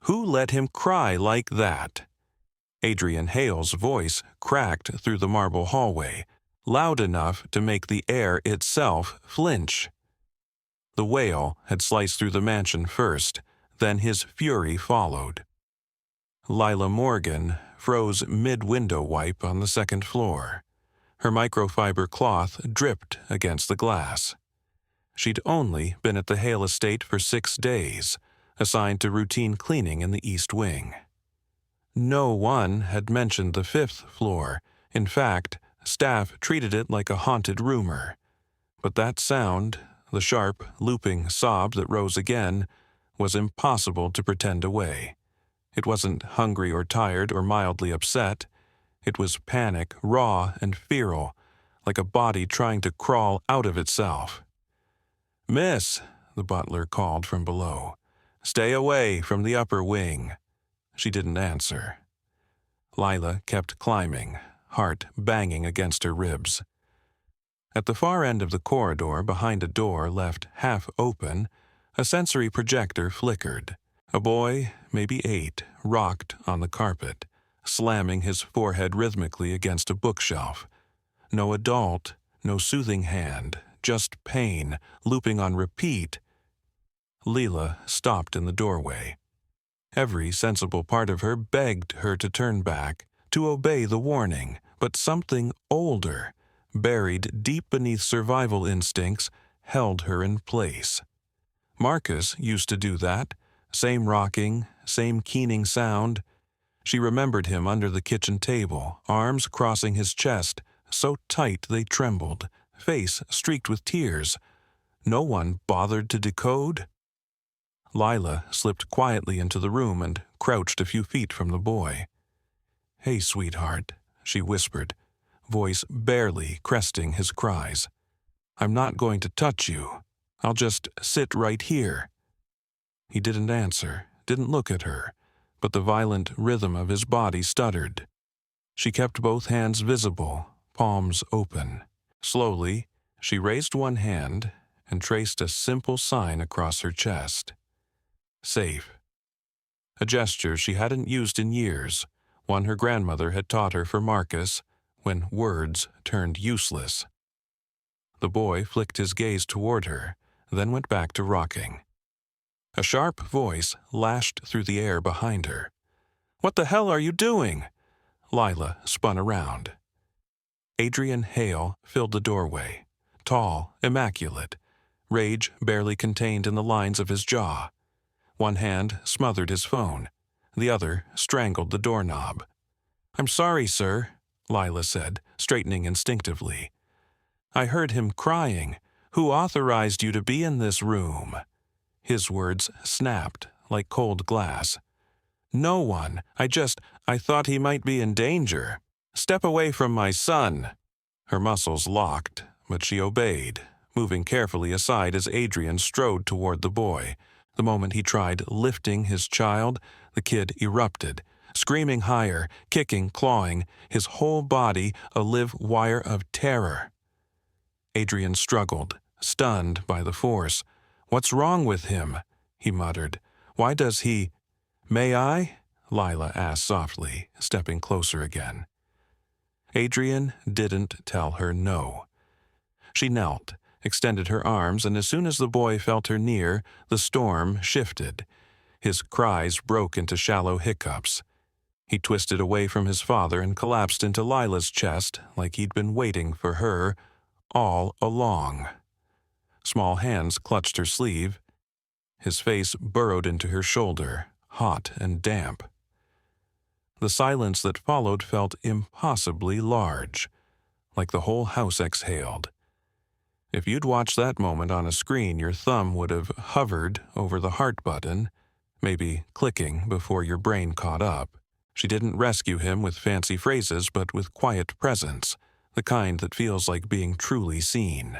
Who let him cry like that? Adrian Hale's voice cracked through the marble hallway, loud enough to make the air itself flinch. The wail had sliced through the mansion first, then his fury followed. Lila Morgan froze mid-window wipe on the second floor. Her microfiber cloth dripped against the glass. She'd only been at the Hale estate for 6 days, assigned to routine cleaning in the East Wing. No one had mentioned the 5th floor. In fact, staff treated it like a haunted rumor. But that sound, the sharp, looping sob that rose again, was impossible to pretend away. It wasn't hungry or tired or mildly upset. It was panic, raw and feral, like a body trying to crawl out of itself. "Miss," the butler called from below. "Stay away from the upper wing." She didn't answer. Lila kept climbing, heart banging against her ribs. At the far end of the corridor, behind a door left half open, a sensory projector flickered. A boy, maybe 8, rocked on the carpet, slamming his forehead rhythmically against a bookshelf. No adult, no soothing hand, just pain, looping on repeat. Lila stopped in the doorway. Every sensible part of her begged her to turn back, to obey the warning, but something older, buried deep beneath survival instincts, held her in place. Marcus used to do that, same rocking, same keening sound. She remembered him under the kitchen table, arms crossing his chest, so tight they trembled, face streaked with tears. No one bothered to decode? Lila slipped quietly into the room and crouched a few feet from the boy. "Hey, sweetheart," she whispered, voice barely cresting his cries. "I'm not going to touch you. I'll just sit right here." He didn't answer, didn't look at her, but the violent rhythm of his body stuttered. She kept both hands visible, palms open. Slowly, she raised one hand and traced a simple sign across her chest. Safe. A gesture she hadn't used in years, one her grandmother had taught her for Marcus, when words turned useless. The boy flicked his gaze toward her, then went back to rocking. A sharp voice lashed through the air behind her. "What the hell are you doing?" Lila spun around. Adrian Hale filled the doorway, tall, immaculate, rage barely contained in the lines of his jaw. One hand smothered his phone, the other strangled the doorknob. "I'm sorry, sir," Lila said, straightening instinctively. "I heard him crying. Who authorized you to be in this room?" His words snapped like cold glass. "No one. I thought he might be in danger. Step away from my son." Her muscles locked, but she obeyed, moving carefully aside as Adrian strode toward the boy. The moment he tried lifting his child, the kid erupted, screaming higher, kicking, clawing, his whole body a live wire of terror. Adrian struggled, stunned by the force. "What's wrong with him?" he muttered. "Why does he—" "May I?" Lila asked softly, stepping closer again. Adrian didn't tell her no. She knelt, extended her arms, and as soon as the boy felt her near, the storm shifted. His cries broke into shallow hiccups. He twisted away from his father and collapsed into Lila's chest like he'd been waiting for her all along. Small hands clutched her sleeve. His face burrowed into her shoulder, hot and damp. The silence that followed felt impossibly large, like the whole house exhaled. If you'd watched that moment on a screen, your thumb would have hovered over the heart button, maybe clicking before your brain caught up. She didn't rescue him with fancy phrases, but with quiet presence, the kind that feels like being truly seen.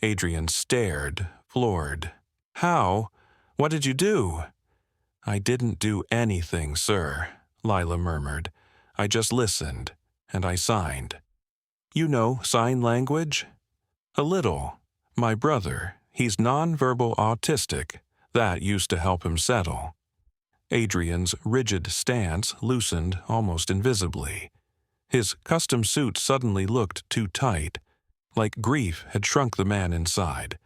Adrian stared, floored. "How? What did you do?" "I didn't do anything, sir," Lila murmured. "I just listened, and I signed." "You know sign language?" "A little. My brother, he's nonverbal autistic. That used to help him settle." Adrian's rigid stance loosened almost invisibly. His custom suit suddenly looked too tight, like grief had shrunk the man inside.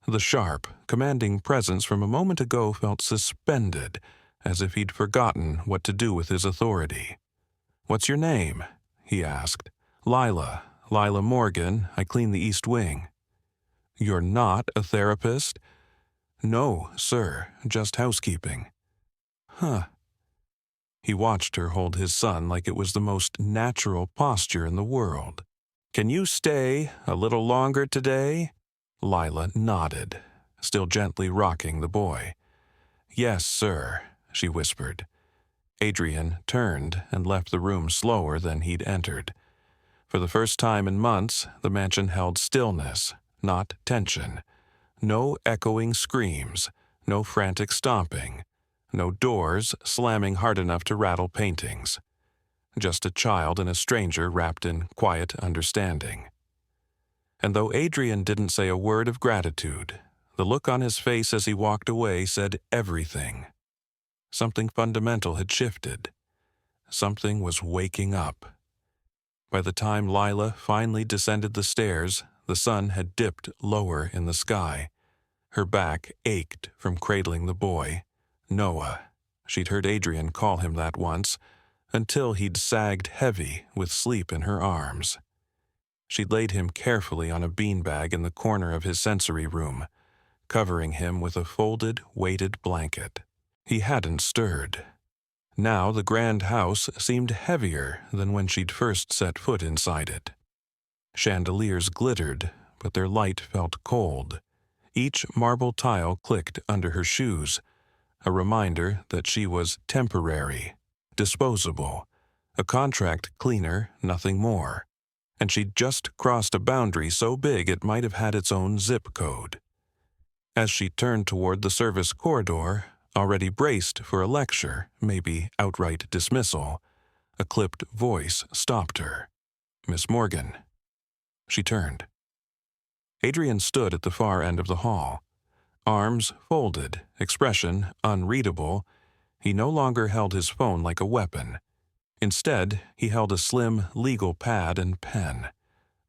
The sharp, commanding presence from a moment ago felt suspended, as if he'd forgotten what to do with his authority. "What's your name?" he asked. "Lila Morgan. I clean the East Wing." "You're not a therapist?" "No, sir, just housekeeping." "Huh." He watched her hold his son like it was the most natural posture in the world. "Can you stay a little longer today?" Lila nodded, still gently rocking the boy. "Yes, sir," she whispered. Adrian turned and left the room slower than he'd entered. For the first time in months, the mansion held stillness, not tension. No echoing screams, no frantic stomping, no doors slamming hard enough to rattle paintings. Just a child and a stranger wrapped in quiet understanding. And though Adrian didn't say a word of gratitude, the look on his face as he walked away said everything. Something fundamental had shifted. Something was waking up. By the time Lila finally descended the stairs, the sun had dipped lower in the sky. Her back ached from cradling the boy. Noah. She'd heard Adrian call him that once, until he'd sagged heavy with sleep in her arms. She'd laid him carefully on a beanbag in the corner of his sensory room, covering him with a folded, weighted blanket. He hadn't stirred. Now the grand house seemed heavier than when she'd first set foot inside it. Chandeliers glittered, but their light felt cold. Each marble tile clicked under her shoes, a reminder that she was temporary, disposable, a contract cleaner, nothing more. And she'd just crossed a boundary so big it might have had its own zip code. As she turned toward the service corridor, already braced for a lecture, maybe outright dismissal, a clipped voice stopped her. "Miss Morgan." She turned. Adrian stood at the far end of the hall. Arms folded, expression unreadable. He no longer held his phone like a weapon. Instead, he held a slim legal pad and pen,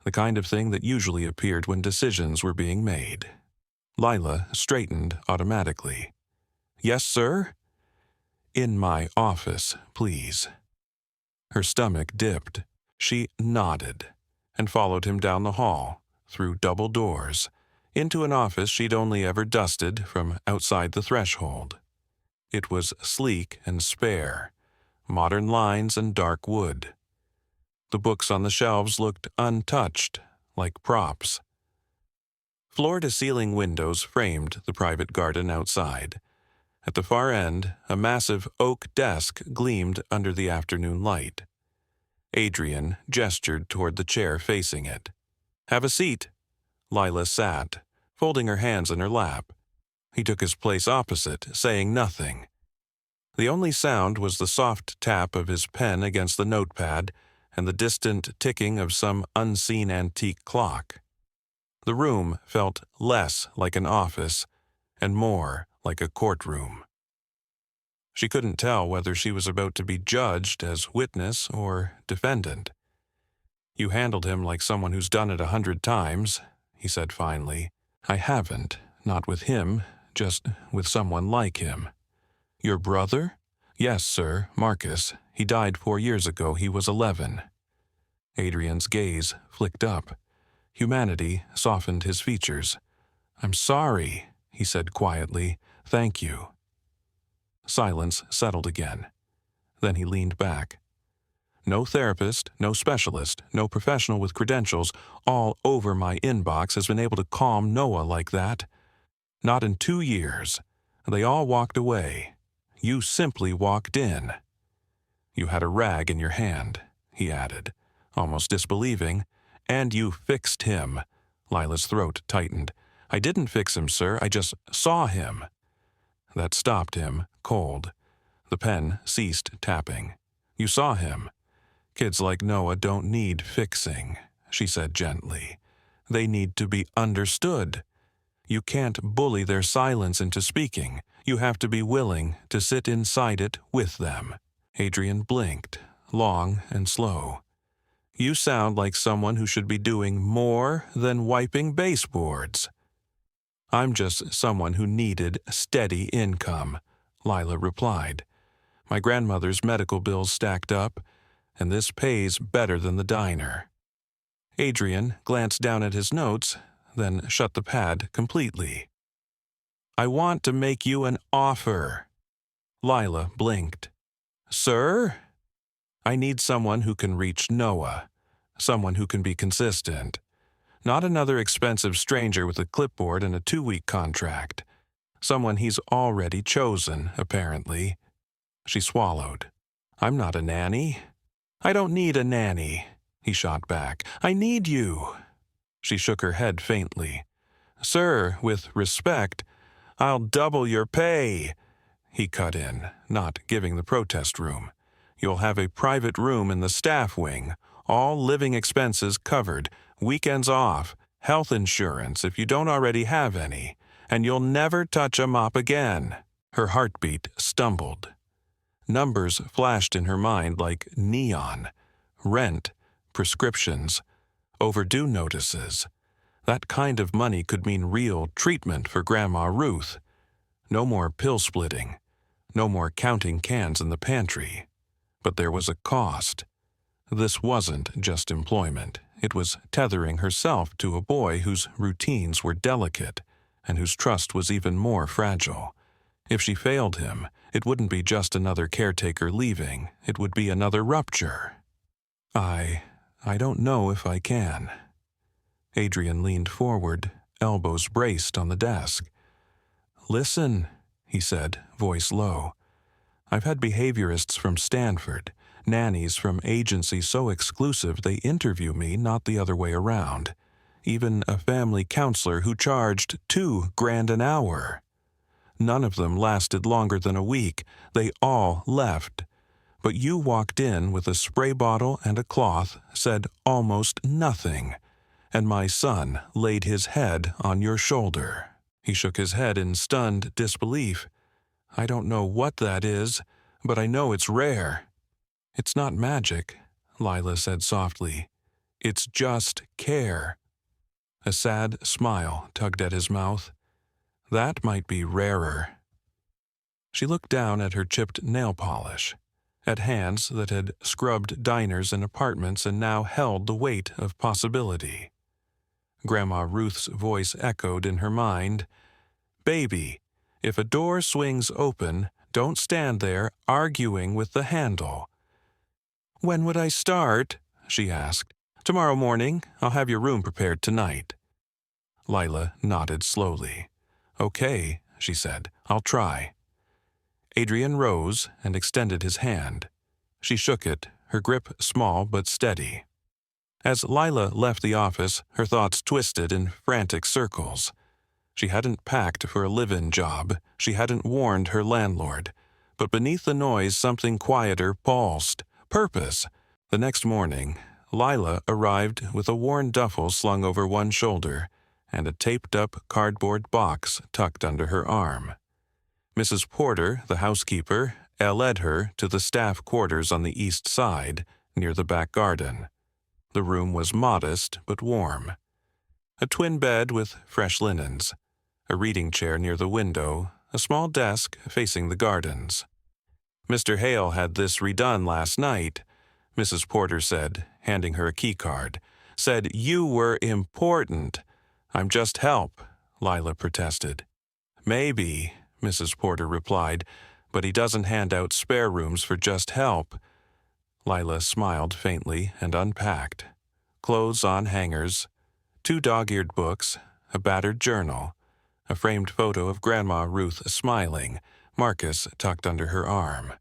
the kind of thing that usually appeared when decisions were being made. Lila straightened automatically. "Yes, sir?" "In my office, please." Her stomach dipped. She nodded and followed him down the hall, through double doors, into an office she'd only ever dusted from outside the threshold. It was sleek and spare, modern lines and dark wood. The books on the shelves looked untouched, like props. Floor-to-ceiling windows framed the private garden outside. At the far end, a massive oak desk gleamed under the afternoon light. Adrian gestured toward the chair facing it. "Have a seat." Lila sat, folding her hands in her lap. He took his place opposite, saying nothing. The only sound was the soft tap of his pen against the notepad and the distant ticking of some unseen antique clock. The room felt less like an office and more like a courtroom. She couldn't tell whether she was about to be judged as witness or defendant. "You handled him like someone who's done it 100 times, he said finally. "I haven't, not with him, just with someone like him." "Your brother?" "Yes, sir, Marcus. He died 4 years ago. He was 11. Adrian's gaze flicked up. Humanity softened his features. "I'm sorry," he said quietly. "Thank you." Silence settled again. Then he leaned back. "No therapist, no specialist, no professional with credentials all over my inbox has been able to calm Noah like that. Not in 2 years. They all walked away. You simply walked in." "You had a rag in your hand," he added, almost disbelieving. "And you fixed him." Lila's throat tightened. "I didn't fix him, sir. I just saw him." That stopped him, cold. The pen ceased tapping. "You saw him. Kids like Noah don't need fixing," she said gently. "They need to be understood. You can't bully their silence into speaking. You have to be willing to sit inside it with them. Adrian blinked, long and slow. You sound like someone who should be doing more than wiping baseboards. I'm just someone who needed steady income, Lila replied. My grandmother's medical bills stacked up, and this pays better than the diner. Adrian glanced down at his notes, then shut the pad completely. I want to make you an offer. Lila blinked. Sir? I need someone who can reach Noah, someone who can be consistent. Not another expensive stranger with a clipboard and a 2-week contract. Someone he's already chosen, apparently. She swallowed. I'm not a nanny. I don't need a nanny, he shot back. I need you. She shook her head faintly. Sir, with respect, I'll double your pay, he cut in, not giving the protest room. You'll have a private room in the staff wing, all living expenses covered, weekends off, health insurance if you don't already have any, and you'll never touch a mop again. Her heartbeat stumbled. Numbers flashed in her mind like neon. Rent, prescriptions, overdue notices. That kind of money could mean real treatment for Grandma Ruth. No more pill splitting. No more counting cans in the pantry. But there was a cost. This wasn't just employment. It was tethering herself to a boy whose routines were delicate and whose trust was even more fragile. If she failed him, it wouldn't be just another caretaker leaving. It would be another rupture. I don't know if I can. Adrian leaned forward, elbows braced on the desk. Listen, he said, voice low. I've had behaviorists from Stanford, nannies from agencies so exclusive they interview me, not the other way around. Even a family counselor who charged $2,000 an hour. None of them lasted longer than a week. They all left. But you walked in with a spray bottle and a cloth, said almost nothing, and my son laid his head on your shoulder. He shook his head in stunned disbelief. I don't know what that is, but I know it's rare. It's not magic, Lila said softly. It's just care. A sad smile tugged at his mouth. That might be rarer. She looked down at her chipped nail polish, at hands that had scrubbed diners and apartments and now held the weight of possibility. Grandma Ruth's voice echoed in her mind. Baby, if a door swings open, don't stand there arguing with the handle. When would I start? She asked. Tomorrow morning. I'll have your room prepared tonight. Lila nodded slowly. Okay, she said. I'll try. Adrian rose and extended his hand. She shook it, her grip small but steady. As Lila left the office, her thoughts twisted in frantic circles. She hadn't packed for a live-in job. She hadn't warned her landlord. But beneath the noise, something quieter pulsed. Purpose. The next morning, Lila arrived with a worn duffel slung over one shoulder and a taped-up cardboard box tucked under her arm. Mrs. Porter, the housekeeper, led her to the staff quarters on the east side, near the back garden. The room was modest but warm. A twin bed with fresh linens, a reading chair near the window, a small desk facing the gardens. Mr. Hale had this redone last night, Mrs. Porter said, handing her a keycard. Said you were important. I'm just help, Lila protested. Maybe, Mrs. Porter replied, but he doesn't hand out spare rooms for just help. Lila smiled faintly and unpacked. Clothes on hangers, 2 dog-eared books, a battered journal, a framed photo of Grandma Ruth smiling, Marcus tucked under her arm.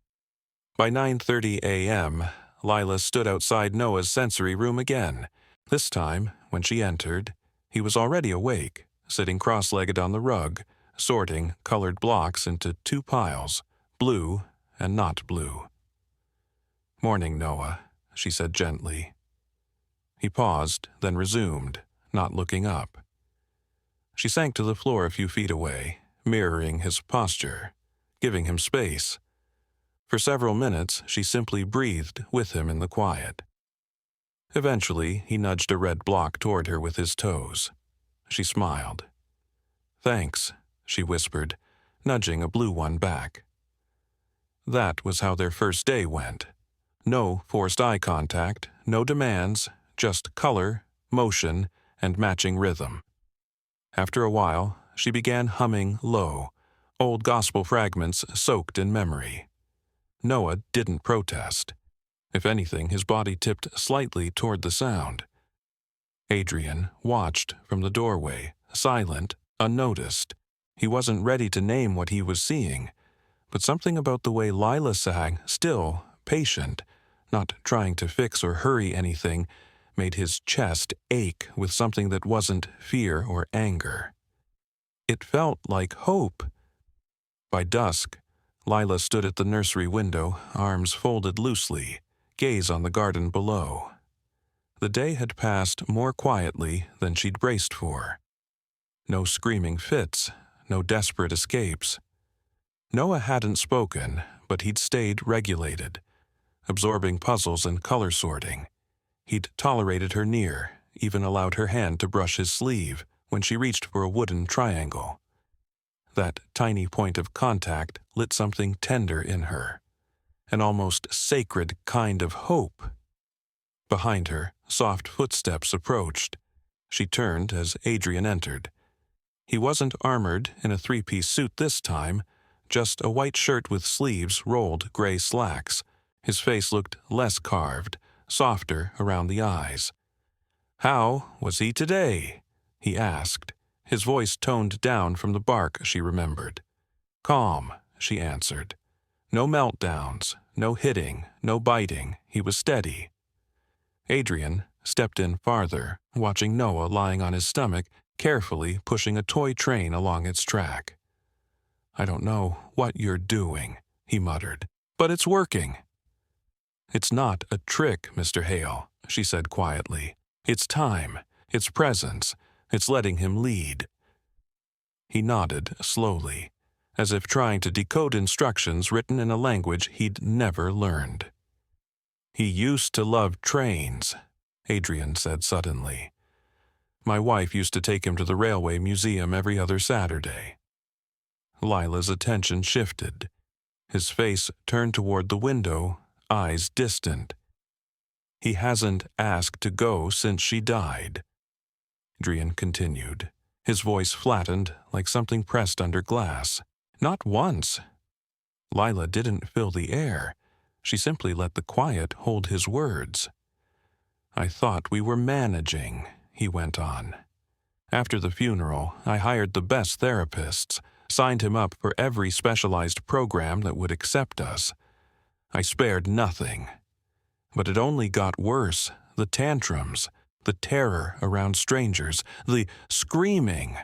By 9:30 a.m., Lila stood outside Noah's sensory room again. This time, when she entered, he was already awake, sitting cross-legged on the rug, sorting colored blocks into 2 piles, blue and not blue. Morning, Noah, she said gently. He paused, then resumed, not looking up. She sank to the floor a few feet away, mirroring his posture, giving him space. For several minutes, she simply breathed with him in the quiet. Eventually, he nudged a red block toward her with his toes. She smiled. "Thanks," she whispered, nudging a blue one back. That was how their first day went. No forced eye contact, no demands, just color, motion, and matching rhythm. After a while, she began humming low, old gospel fragments soaked in memory. Noah didn't protest. If anything, his body tipped slightly toward the sound. Adrian watched from the doorway, silent, unnoticed. He wasn't ready to name what he was seeing, but something about the way Lila sang, still patient, not trying to fix or hurry anything, made his chest ache with something that wasn't fear or anger. It felt like hope. By dusk, Lila stood at the nursery window, arms folded loosely, gaze on the garden below. The day had passed more quietly than she'd braced for. No screaming fits, no desperate escapes. Noah hadn't spoken, but he'd stayed regulated, absorbing puzzles and color sorting. He'd tolerated her near, even allowed her hand to brush his sleeve when she reached for a wooden triangle. That tiny point of contact lit something tender in her, an almost sacred kind of hope. Behind her, soft footsteps approached. She turned as Adrian entered. He wasn't armored in a three-piece suit this time, just a white shirt with sleeves rolled gray slacks. His face looked less carved, softer around the eyes. "How was he today?" he asked, his voice toned down from the bark she remembered. "Calm," she answered. "No meltdowns, no hitting, no biting. He was steady." Adrian stepped in farther, watching Noah lying on his stomach, carefully pushing a toy train along its track. "I don't know what you're doing," he muttered, "but it's working." "It's not a trick, Mr. Hale," she said quietly. "It's time, it's presence, it's letting him lead." He nodded slowly, as if trying to decode instructions written in a language he'd never learned. "He used to love trains," Adrian said suddenly. "My wife used to take him to the railway museum every other Saturday." Lila's attention shifted. His face turned toward the window, eyes distant. "He hasn't asked to go since she died," Adrian continued, his voice flattened like something pressed under glass. "Not once." Lila didn't fill the air. She simply let the quiet hold his words. "I thought we were managing," he went on. "After the funeral, I hired the best therapists, signed him up for every specialized program that would accept us. I spared nothing. But it only got worse, the tantrums, the terror around strangers, the screaming."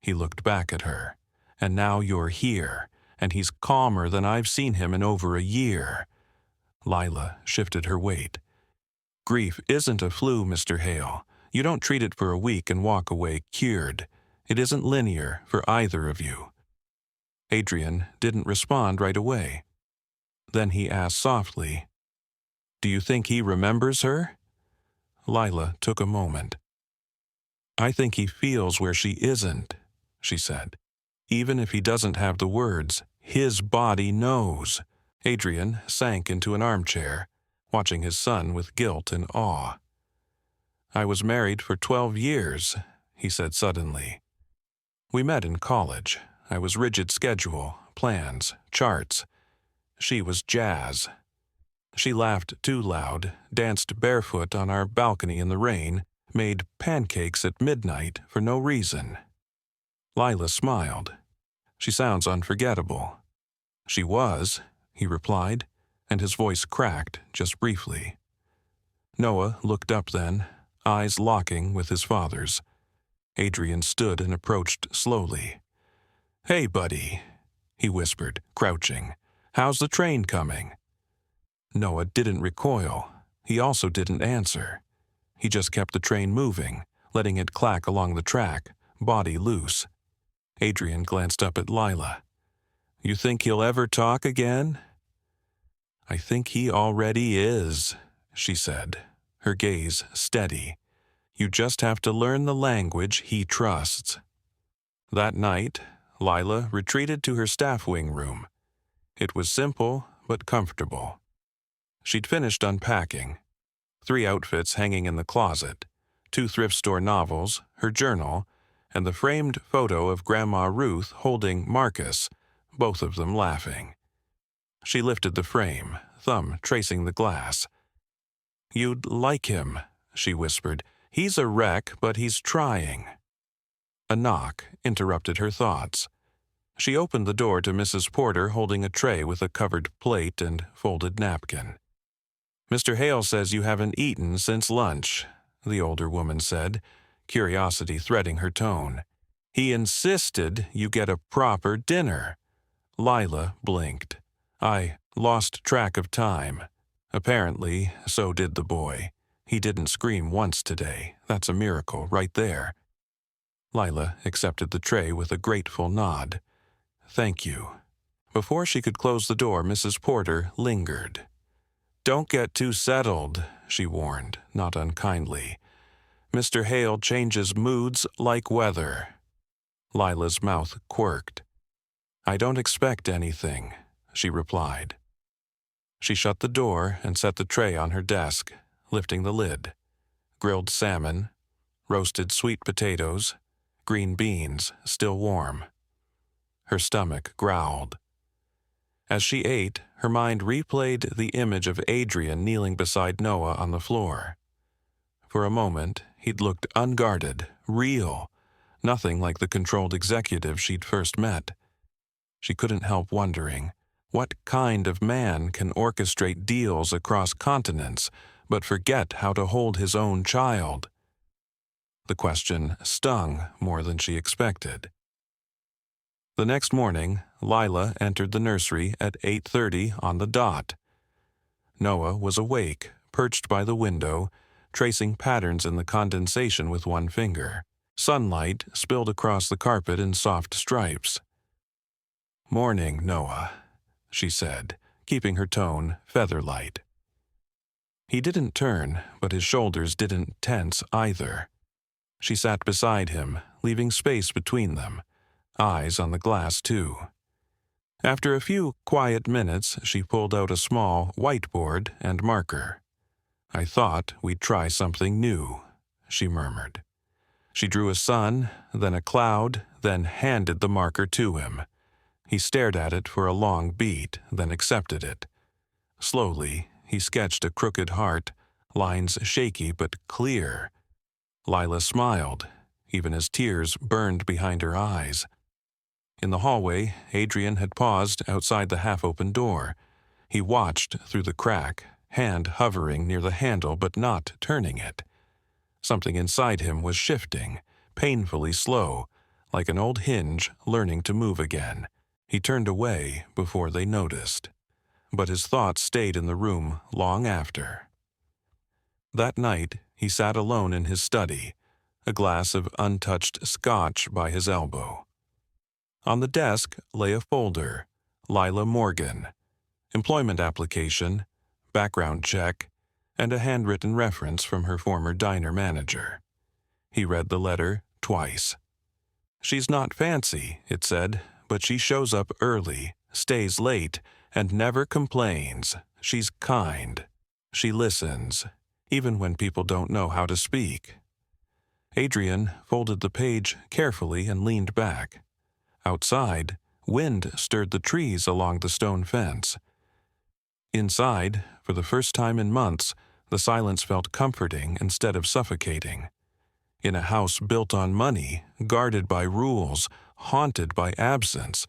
He looked back at her. "And now you're here, and he's calmer than I've seen him in over a year." Lila shifted her weight. "Grief isn't a flu, Mr. Hale. You don't treat it for a week and walk away cured. It isn't linear for either of you." Adrian didn't respond right away. Then he asked softly, "Do you think he remembers her?" Lila took a moment. "I think he feels where she isn't," she said. "Even if he doesn't have the words, his body knows." Adrian sank into an armchair, watching his son with guilt and awe. "I was married for 12 years, he said suddenly. "We met in college. I was rigid schedule, plans, charts. She was jazz. She laughed too loud, danced barefoot on our balcony in the rain, made pancakes at midnight for no reason." Lila smiled. "She sounds unforgettable." "She was," he replied, and his voice cracked just briefly. Noah looked up then, eyes locking with his father's. Adrian stood and approached slowly. "Hey, buddy," he whispered, crouching. "How's the train coming?" Noah didn't recoil. He also didn't answer. He just kept the train moving, letting it clack along the track, body loose. Adrian glanced up at Lila. "You think he'll ever talk again?" "I think he already is," she said, her gaze steady. "You just have to learn the language he trusts." That night, Lila retreated to her staff wing room. It was simple but comfortable. She'd finished unpacking. 3 outfits hanging in the closet, 2 thrift store novels, her journal, and the framed photo of Grandma Ruth holding Marcus, both of them laughing. She lifted the frame, thumb tracing the glass. "You'd like him," she whispered. "He's a wreck, but he's trying." A knock interrupted her thoughts. She opened the door to Mrs. Porter holding a tray with a covered plate and folded napkin. "Mr. Hale says you haven't eaten since lunch," the older woman said, curiosity threading her tone. "He insisted you get a proper dinner." Lila blinked. "I lost track of time." Apparently, so did the boy. He didn't scream once today. That's a miracle right there. Lila accepted the tray with a grateful nod. "Thank you." Before she could close the door, Mrs. Porter lingered. "Don't get too settled," she warned, not unkindly. "Mr. Hale changes moods like weather." Lila's mouth quirked. "I don't expect anything," she replied. She shut the door and set the tray on her desk, lifting the lid. Grilled salmon, roasted sweet potatoes, green beans still warm. Her stomach growled. As she ate, her mind replayed the image of Adrian kneeling beside Noah on the floor. For a moment, he'd looked unguarded, real, nothing like the controlled executive she'd first met. She couldn't help wondering, what kind of man can orchestrate deals across continents but forget how to hold his own child? The question stung more than she expected. The next morning, Lila entered the nursery at 8:30 on the dot. Noah was awake, perched by the window, tracing patterns in the condensation with one finger. Sunlight spilled across the carpet in soft stripes. "Morning, Noah," she said, keeping her tone feather-light. He didn't turn, but his shoulders didn't tense either. She sat beside him, leaving space between them, eyes on the glass too. After a few quiet minutes, she pulled out a small whiteboard and marker. "I thought we'd try something new," she murmured. She drew a sun, then a cloud, then handed the marker to him. He stared at it for a long beat, then accepted it. Slowly, he sketched a crooked heart, lines shaky but clear. Lila smiled, even as tears burned behind her eyes. In the hallway, Adrian had paused outside the half-open door. He watched through the crack, hand hovering near the handle but not turning it. Something inside him was shifting, painfully slow, like an old hinge learning to move again. He turned away before they noticed. But his thoughts stayed in the room long after. That night, he sat alone in his study, a glass of untouched scotch by his elbow. On the desk lay a folder, Lila Morgan, employment application, background check, and a handwritten reference from her former diner manager. He read the letter twice. "She's not fancy," it said, "but she shows up early, stays late, and never complains. She's kind. She listens, even when people don't know how to speak." Adrian folded the page carefully and leaned back. Outside, wind stirred the trees along the stone fence. Inside, for the first time in months, the silence felt comforting instead of suffocating. In a house built on money, guarded by rules, haunted by absence,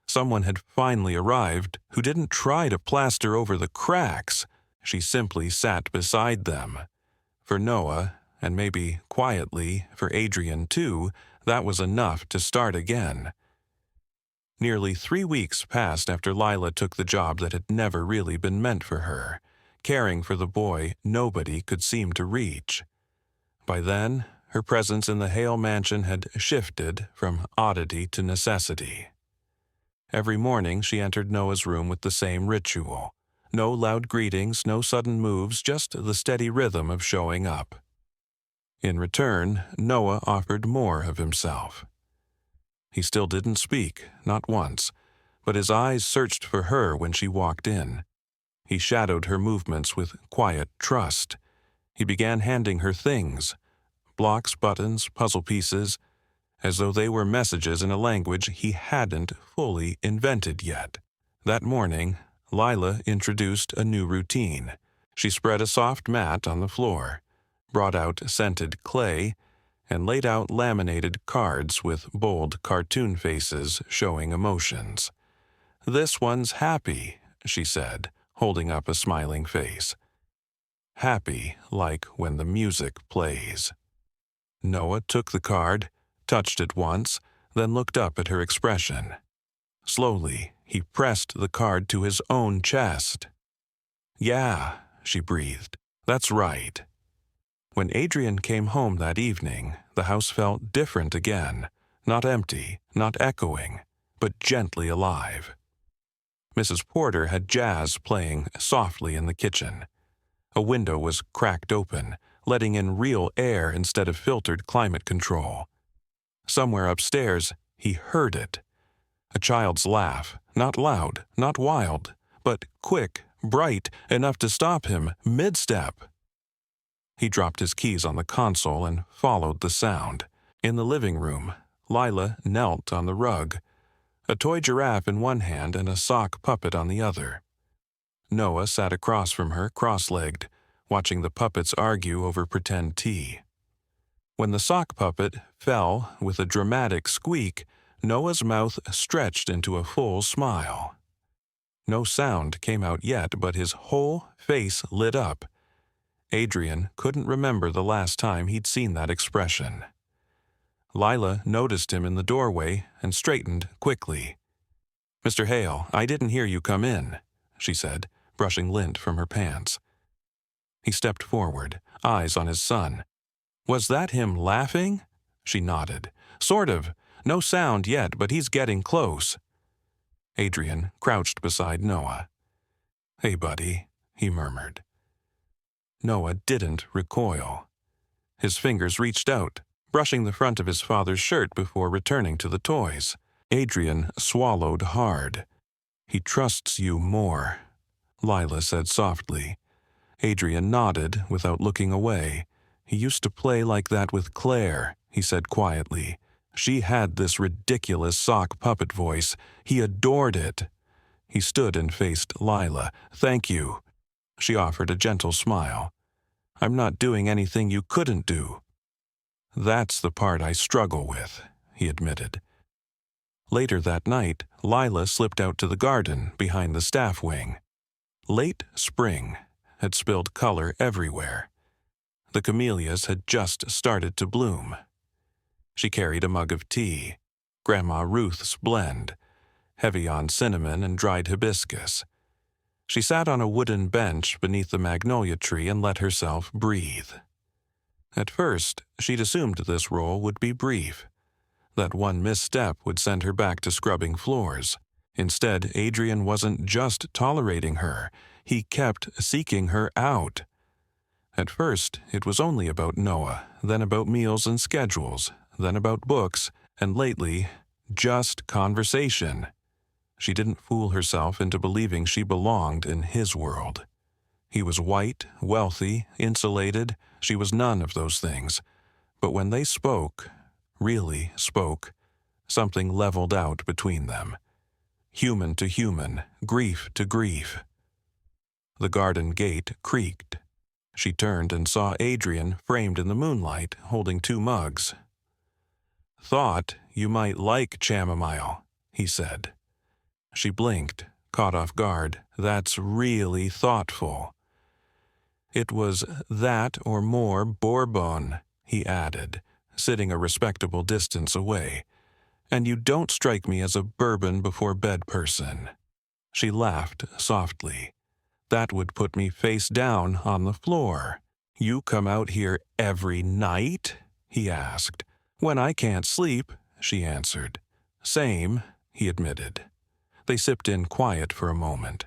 someone had finally arrived who didn't try to plaster over the cracks. She simply sat beside them. For Noah, and maybe quietly for Adrian too, that was enough to start again. Nearly 3 weeks passed after Lila took the job that had never really been meant for her, caring for the boy nobody could seem to reach. By then, Her presence in the Hale mansion had shifted from oddity to necessity. Every morning she entered Noah's room with the same ritual. No loud greetings, no sudden moves, just the steady rhythm of showing up. In return, Noah offered more of himself. He still didn't speak, not once, but his eyes searched for her when she walked in. He shadowed her movements with quiet trust. He began handing her things, blocks, buttons, puzzle pieces, as though they were messages in a language he hadn't fully invented yet. That morning, Lila introduced a new routine. She spread a soft mat on the floor, brought out scented clay, and laid out laminated cards with bold cartoon faces showing emotions. "This one's happy," she said, holding up a smiling face. Happy like when the music plays. Noah took the card, touched it once, then looked up at her expression. Slowly, he pressed the card to his own chest. "Yeah," she breathed, "that's right." When Adrian came home that evening, the house felt different again, not empty, not echoing, but gently alive. Mrs. Porter had jazz playing softly in the kitchen. A window was cracked open, letting in real air instead of filtered climate control. Somewhere upstairs, he heard it. A child's laugh, not loud, not wild, but quick, bright, enough to stop him mid-step. He dropped his keys on the console and followed the sound. In the living room, Lila knelt on the rug, a toy giraffe in one hand and a sock puppet on the other. Noah sat across from her, cross-legged, watching the puppets argue over pretend tea. When the sock puppet fell with a dramatic squeak, Noah's mouth stretched into a full smile. No sound came out yet, but his whole face lit up. Adrian couldn't remember the last time he'd seen that expression. Lila noticed him in the doorway and straightened quickly. "Mr. Hale, I didn't hear you come in," she said, brushing lint from her pants. He stepped forward, eyes on his son. "Was that him laughing?" She nodded. "Sort of. No sound yet, but he's getting close." Adrian crouched beside Noah. "Hey, buddy," he murmured. Noah didn't recoil. His fingers reached out, brushing the front of his father's shirt before returning to the toys. Adrian swallowed hard. "He trusts you more," Lila said softly. Adrian nodded without looking away. "He used to play like that with Claire," he said quietly. "She had this ridiculous sock puppet voice. He adored it." He stood and faced Lila. "Thank you." She offered a gentle smile. "I'm not doing anything you couldn't do." "That's the part I struggle with," he admitted. Later that night, Lila slipped out to the garden behind the staff wing. Late spring had spilled color everywhere. The camellias had just started to bloom. She carried a mug of tea, Grandma Ruth's blend, heavy on cinnamon and dried hibiscus. She sat on a wooden bench beneath the magnolia tree and let herself breathe. At first, she'd assumed this role would be brief, that one misstep would send her back to scrubbing floors. Instead, Adrian wasn't just tolerating her, he kept seeking her out. At first, it was only about Noah, then about meals and schedules, then about books, and lately, just conversation. She didn't fool herself into believing she belonged in his world. He was white, wealthy, insulated. She was none of those things. But when they spoke, really spoke, something leveled out between them. Human to human, grief to grief. The garden gate creaked. She turned and saw Adrian framed in the moonlight, holding 2 mugs. "Thought you might like chamomile," he said. She blinked, caught off guard. "That's really thoughtful." "It was that or more Bourbon," he added, sitting a respectable distance away. "And you don't strike me as a bourbon before bed person." She laughed softly. "That would put me face down on the floor." "You come out here every night?" he asked. When I can't sleep, she answered. Same, he admitted. They sipped in quiet for a moment.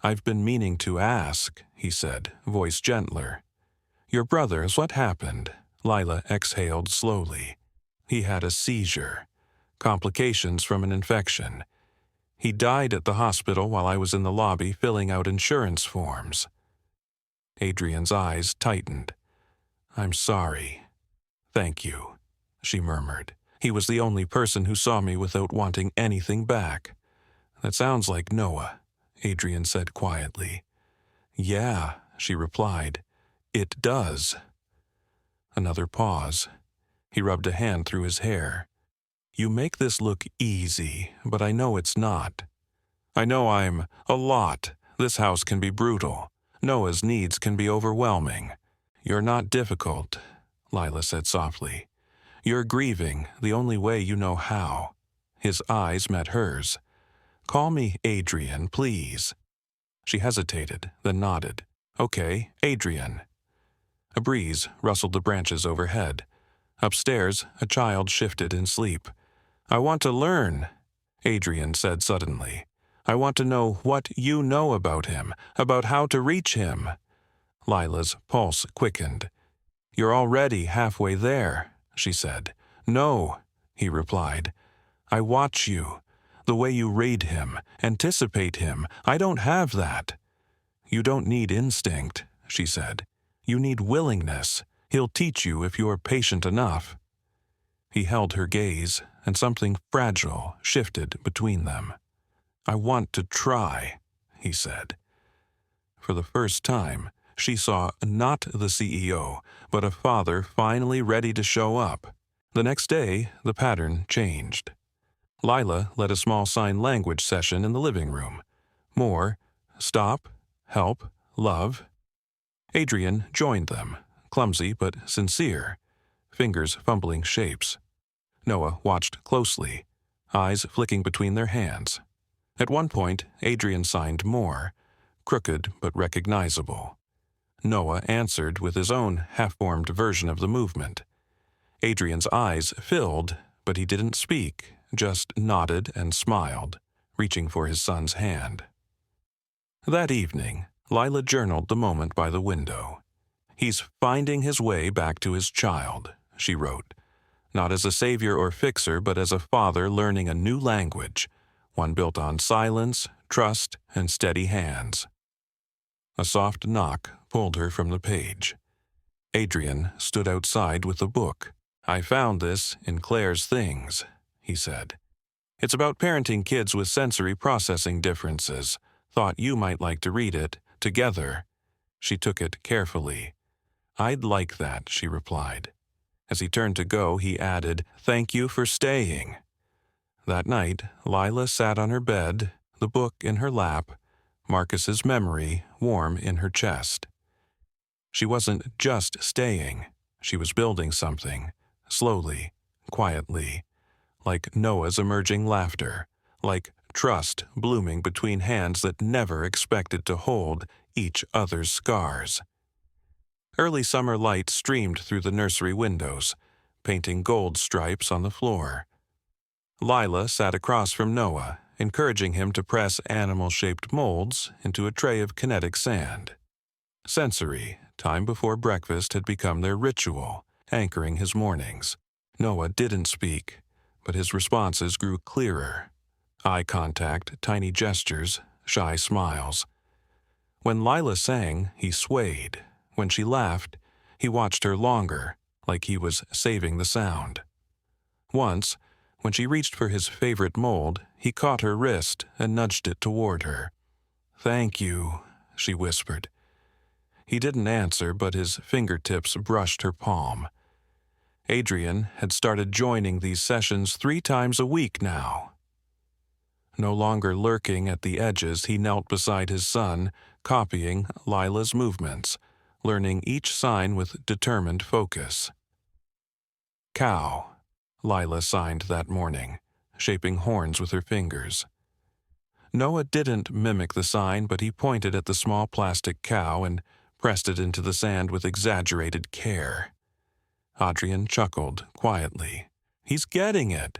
I've been meaning to ask, he said, voice gentler. Your brother's, what happened? Lila exhaled slowly. He had a seizure. Complications from an infection. He died at the hospital while I was in the lobby filling out insurance forms. Adrian's eyes tightened. I'm sorry. Thank you, she murmured. He was the only person who saw me without wanting anything back. That sounds like Noah, Adrian said quietly. Yeah, she replied. It does. Another pause. He rubbed a hand through his hair. You make this look easy, but I know it's not. I know I'm a lot. This house can be brutal. Noah's needs can be overwhelming. You're not difficult, Lila said softly. You're grieving the only way you know how. His eyes met hers. Call me Adrian, please. She hesitated, then nodded. Okay, Adrian. A breeze rustled the branches overhead. Upstairs, a child shifted in sleep. I want to learn, Adrian said suddenly. I want to know what you know about him, about how to reach him. Lila's pulse quickened. You're already halfway there, she said. No, he replied. I watch you. The way you read him, anticipate him. I don't have that. You don't need instinct, she said. You need willingness. He'll teach you if you're patient enough. He held her gaze, and something fragile shifted between them. I want to try, he said. For the first time, she saw not the CEO, but a father finally ready to show up. The next day, the pattern changed. Lila led a small sign language session in the living room. More, stop, help, love. Adrian joined them, clumsy but sincere, fingers fumbling shapes. Noah watched closely, eyes flicking between their hands. At one point, Adrian signed more, crooked but recognizable. Noah answered with his own half-formed version of the movement. Adrian's eyes filled, but he didn't speak, just nodded and smiled, reaching for his son's hand. That evening, Lila journaled the moment by the window. He's finding his way back to his child, she wrote. Not as a savior or fixer, but as a father learning a new language, one built on silence, trust, and steady hands. A soft knock pulled her from the page. Adrian stood outside with a book. I found this in Claire's Things, he said. It's about parenting kids with sensory processing differences. Thought you might like to read it, together. She took it carefully. I'd like that, she replied. As he turned to go, he added, Thank you for staying. That night, Lila sat on her bed, the book in her lap, Marcus's memory warm in her chest. She wasn't just staying. She was building something, slowly, quietly, like Noah's emerging laughter, like trust blooming between hands that never expected to hold each other's scars. Early summer light streamed through the nursery windows, painting gold stripes on the floor. Lila sat across from Noah, encouraging him to press animal-shaped molds into a tray of kinetic sand. Sensory, time before breakfast had become their ritual, anchoring his mornings. Noah didn't speak, but his responses grew clearer. Eye contact, tiny gestures, shy smiles. When Lila sang, he swayed. When she laughed, he watched her longer, like he was saving the sound. Once, when she reached for his favorite mold, he caught her wrist and nudged it toward her. Thank you, she whispered. He didn't answer, but his fingertips brushed her palm. Adrian had started joining these sessions 3 times a week now. No longer lurking at the edges, he knelt beside his son, copying Lila's movements, learning each sign with determined focus. Cow, Lila signed that morning, shaping horns with her fingers. Noah didn't mimic the sign, but he pointed at the small plastic cow and pressed it into the sand with exaggerated care. Adrian chuckled quietly. He's getting it.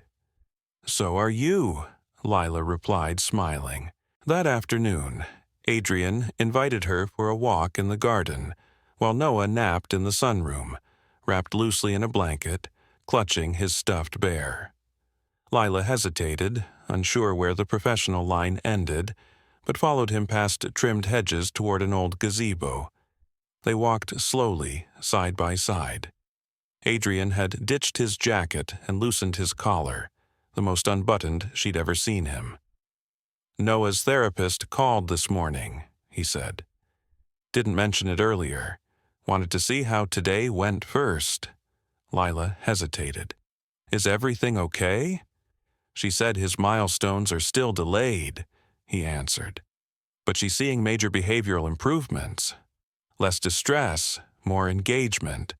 So are you, Lila replied, smiling. That afternoon, Adrian invited her for a walk in the garden, while Noah napped in the sunroom, wrapped loosely in a blanket, clutching his stuffed bear. Lila hesitated, unsure where the professional line ended, but followed him past trimmed hedges toward an old gazebo. They walked slowly, side by side. Adrian had ditched his jacket and loosened his collar, the most unbuttoned she'd ever seen him. Noah's therapist called this morning, he said. Didn't mention it earlier. Wanted to see how today went first. Lila hesitated. Is everything okay? She said his milestones are still delayed, he answered. But she's seeing major behavioral improvements. Less distress, more engagement.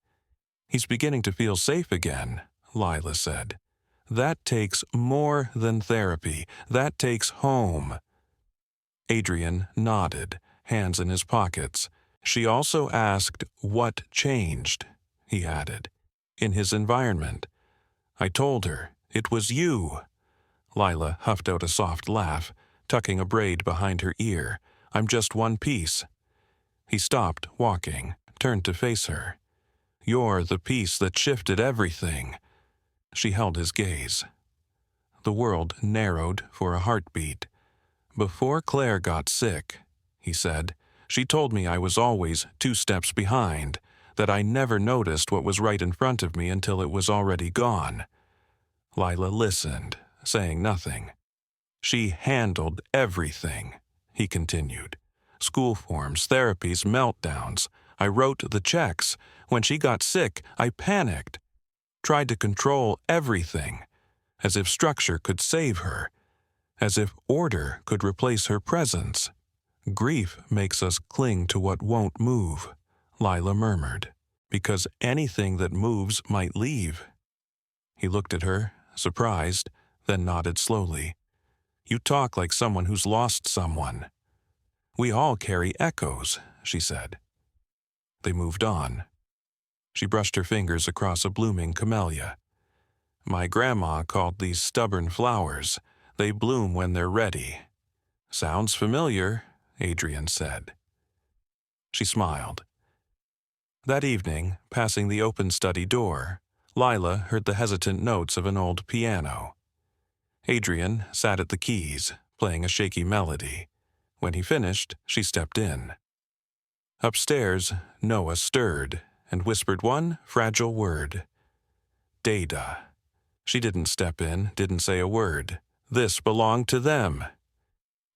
He's beginning to feel safe again, Lila said. That takes more than therapy. That takes home. Adrian nodded, hands in his pockets. She also asked what changed, he added, in his environment. I told her it was you. Lila huffed out a soft laugh, tucking a braid behind her ear. I'm just one piece. He stopped walking, turned to face her. You're the piece that shifted everything. She held his gaze. The world narrowed for a heartbeat. Before Claire got sick, he said, she told me I was always 2 steps behind, that I never noticed what was right in front of me until it was already gone. Lila listened, saying nothing. She handled everything, he continued. School forms, therapies, meltdowns. I wrote the checks. When she got sick, I panicked. Tried to control everything, as if structure could save her, as if order could replace her presence. Grief makes us cling to what won't move, Lila murmured, because anything that moves might leave. He looked at her, surprised, then nodded slowly. You talk like someone who's lost someone. We all carry echoes, she said. They moved on. She brushed her fingers across a blooming camellia. My grandma called these stubborn flowers. They bloom when they're ready. Sounds familiar, Adrian said. She smiled. That evening, passing the open study door, Lila heard the hesitant notes of an old piano. Adrian sat at the keys, playing a shaky melody. When he finished, she stepped in. Upstairs, Noah stirred and whispered one fragile word. Data. She didn't step in, didn't say a word. This belonged to them.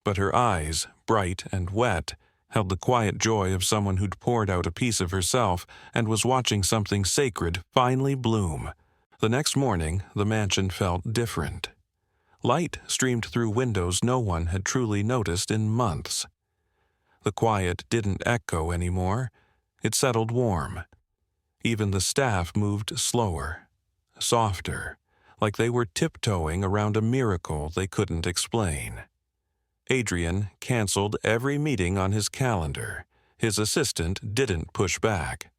But her eyes, bright and wet, held the quiet joy of someone who'd poured out a piece of herself and was watching something sacred finally bloom. The next morning, the mansion felt different. Light streamed through windows no one had truly noticed in months. The quiet didn't echo anymore. It settled warm. Even the staff moved slower, softer, like they were tiptoeing around a miracle they couldn't explain. Adrian canceled every meeting on his calendar. His assistant didn't push back.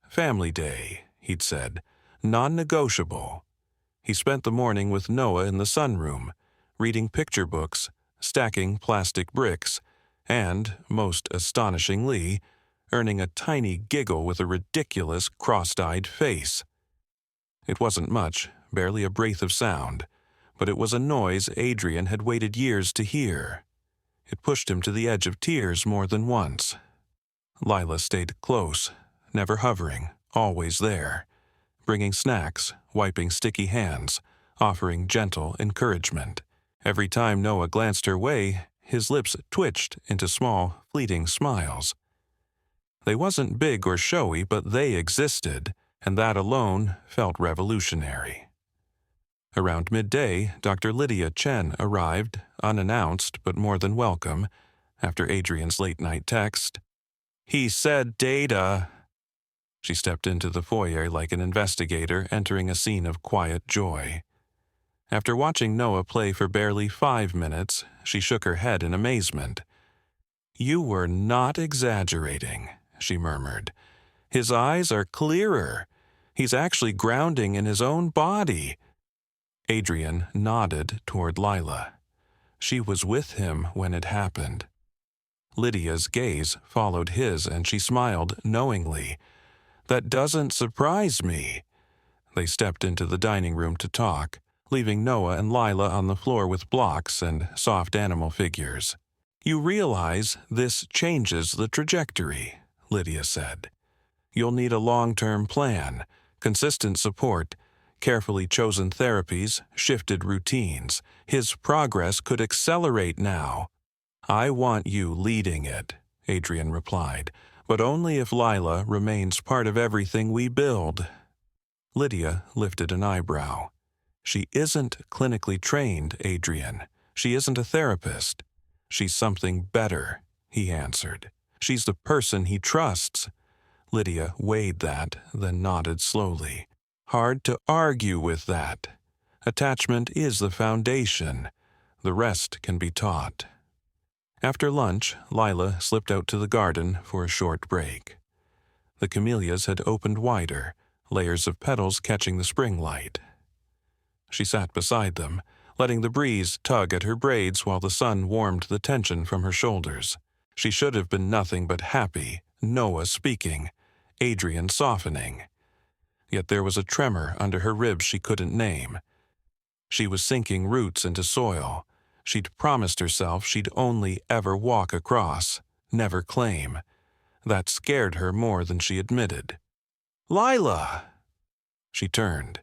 Family day, he'd said, non-negotiable. He spent the morning with Noah in the sunroom, reading picture books, stacking plastic bricks, and, most astonishingly, earning a tiny giggle with a ridiculous cross-eyed face. It wasn't much, barely a breath of sound, but it was a noise Adrian had waited years to hear. It pushed him to the edge of tears more than once. Lila stayed close, never hovering, always there, bringing snacks, wiping sticky hands, offering gentle encouragement. Every time Noah glanced her way, his lips twitched into small, fleeting smiles. They wasn't big or showy, but they existed, and that alone felt revolutionary. Around midday, Dr. Lydia Chen arrived, unannounced but more than welcome, after Adrian's late-night text. He said data. She stepped into the foyer like an investigator entering a scene of quiet joy. After watching Noah play for barely 5 minutes, she shook her head in amazement. You were not exaggerating, she murmured. His eyes are clearer. He's actually grounding in his own body." Adrian nodded toward Lila. She was with him when it happened. Lydia's gaze followed his and she smiled knowingly. "That doesn't surprise me." They stepped into the dining room to talk, leaving Noah and Lila on the floor with blocks and soft animal figures. "You realize this changes the trajectory," Lydia said. "You'll need a long-term plan, consistent support, carefully chosen therapies, shifted routines. His progress could accelerate now." "I want you leading it," Adrian replied, "but only if Lila remains part of everything we build." Lydia lifted an eyebrow. "She isn't clinically trained, Adrian. She isn't a therapist. She's something better," he answered. "She's the person he trusts." Lydia weighed that, then nodded slowly. "Hard to argue with that. Attachment is the foundation. The rest can be taught." After lunch, Lila slipped out to the garden for a short break. The camellias had opened wider, layers of petals catching the spring light. She sat beside them, letting the breeze tug at her braids while the sun warmed the tension from her shoulders. She should have been nothing but happy, Noah speaking, Adrian softening. Yet there was a tremor under her ribs she couldn't name. She was sinking roots into soil. She'd promised herself she'd only ever walk across, never claim. That scared her more than she admitted. "Lila!" She turned.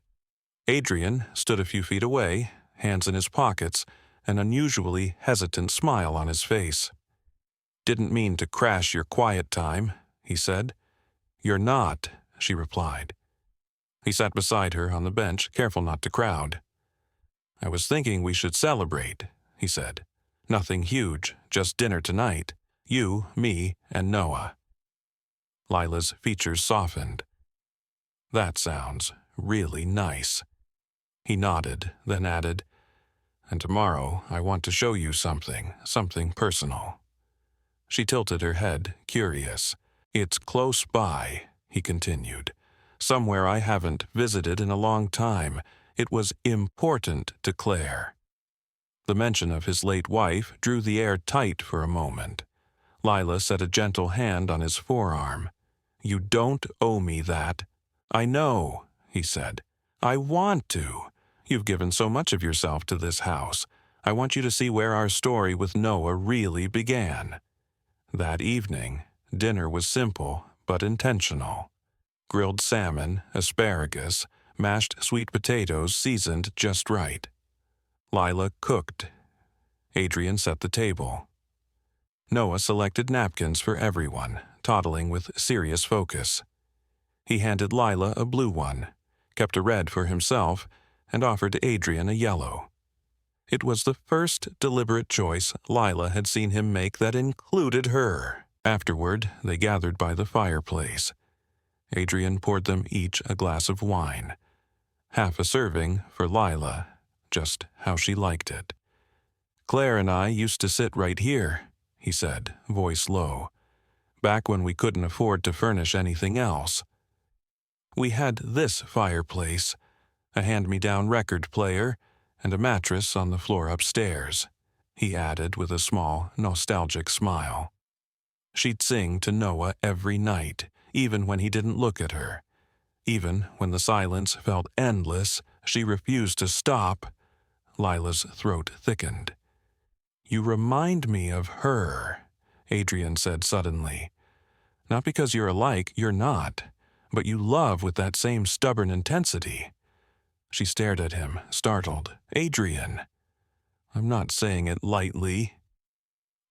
Adrian stood a few feet away, hands in his pockets, an unusually hesitant smile on his face. "Didn't mean to crash your quiet time," he said. "You're not," she replied. He sat beside her on the bench, careful not to crowd. "I was thinking we should celebrate," he said. "Nothing huge, just dinner tonight. You, me, and Noah." Lila's features softened. "That sounds really nice." He nodded, then added, "And tomorrow I want to show you something personal." She tilted her head, curious. "It's close by," he continued. "Somewhere I haven't visited in a long time. It was important to Claire." The mention of his late wife drew the air tight for a moment. Lila set a gentle hand on his forearm. "You don't owe me that." "I know," he said. "I want to. You've given so much of yourself to this house. I want you to see where our story with Noah really began." That evening, dinner was simple but intentional. Grilled salmon, asparagus, mashed sweet potatoes seasoned just right. Lila cooked. Adrian set the table. Noah selected napkins for everyone, toddling with serious focus. He handed Lila a blue one, kept a red for himself, and offered Adrian a yellow. It was the first deliberate choice Lila had seen him make that included her. Afterward, they gathered by the fireplace. Adrian poured them each a glass of wine. Half a serving for Lila, just how she liked it. "Claire and I used to sit right here," he said, voice low, "back when we couldn't afford to furnish anything else. We had this fireplace, a hand-me-down record player, and a mattress on the floor upstairs," he added with a small, nostalgic smile. She'd sing to Noah every night, even when he didn't look at her. Even when the silence felt endless, she refused to stop. Lila's throat thickened. "You remind me of her," Adrian said suddenly. "Not because you're alike, you're not, but you love with that same stubborn intensity." She stared at him, startled. "Adrian!" "I'm not saying it lightly."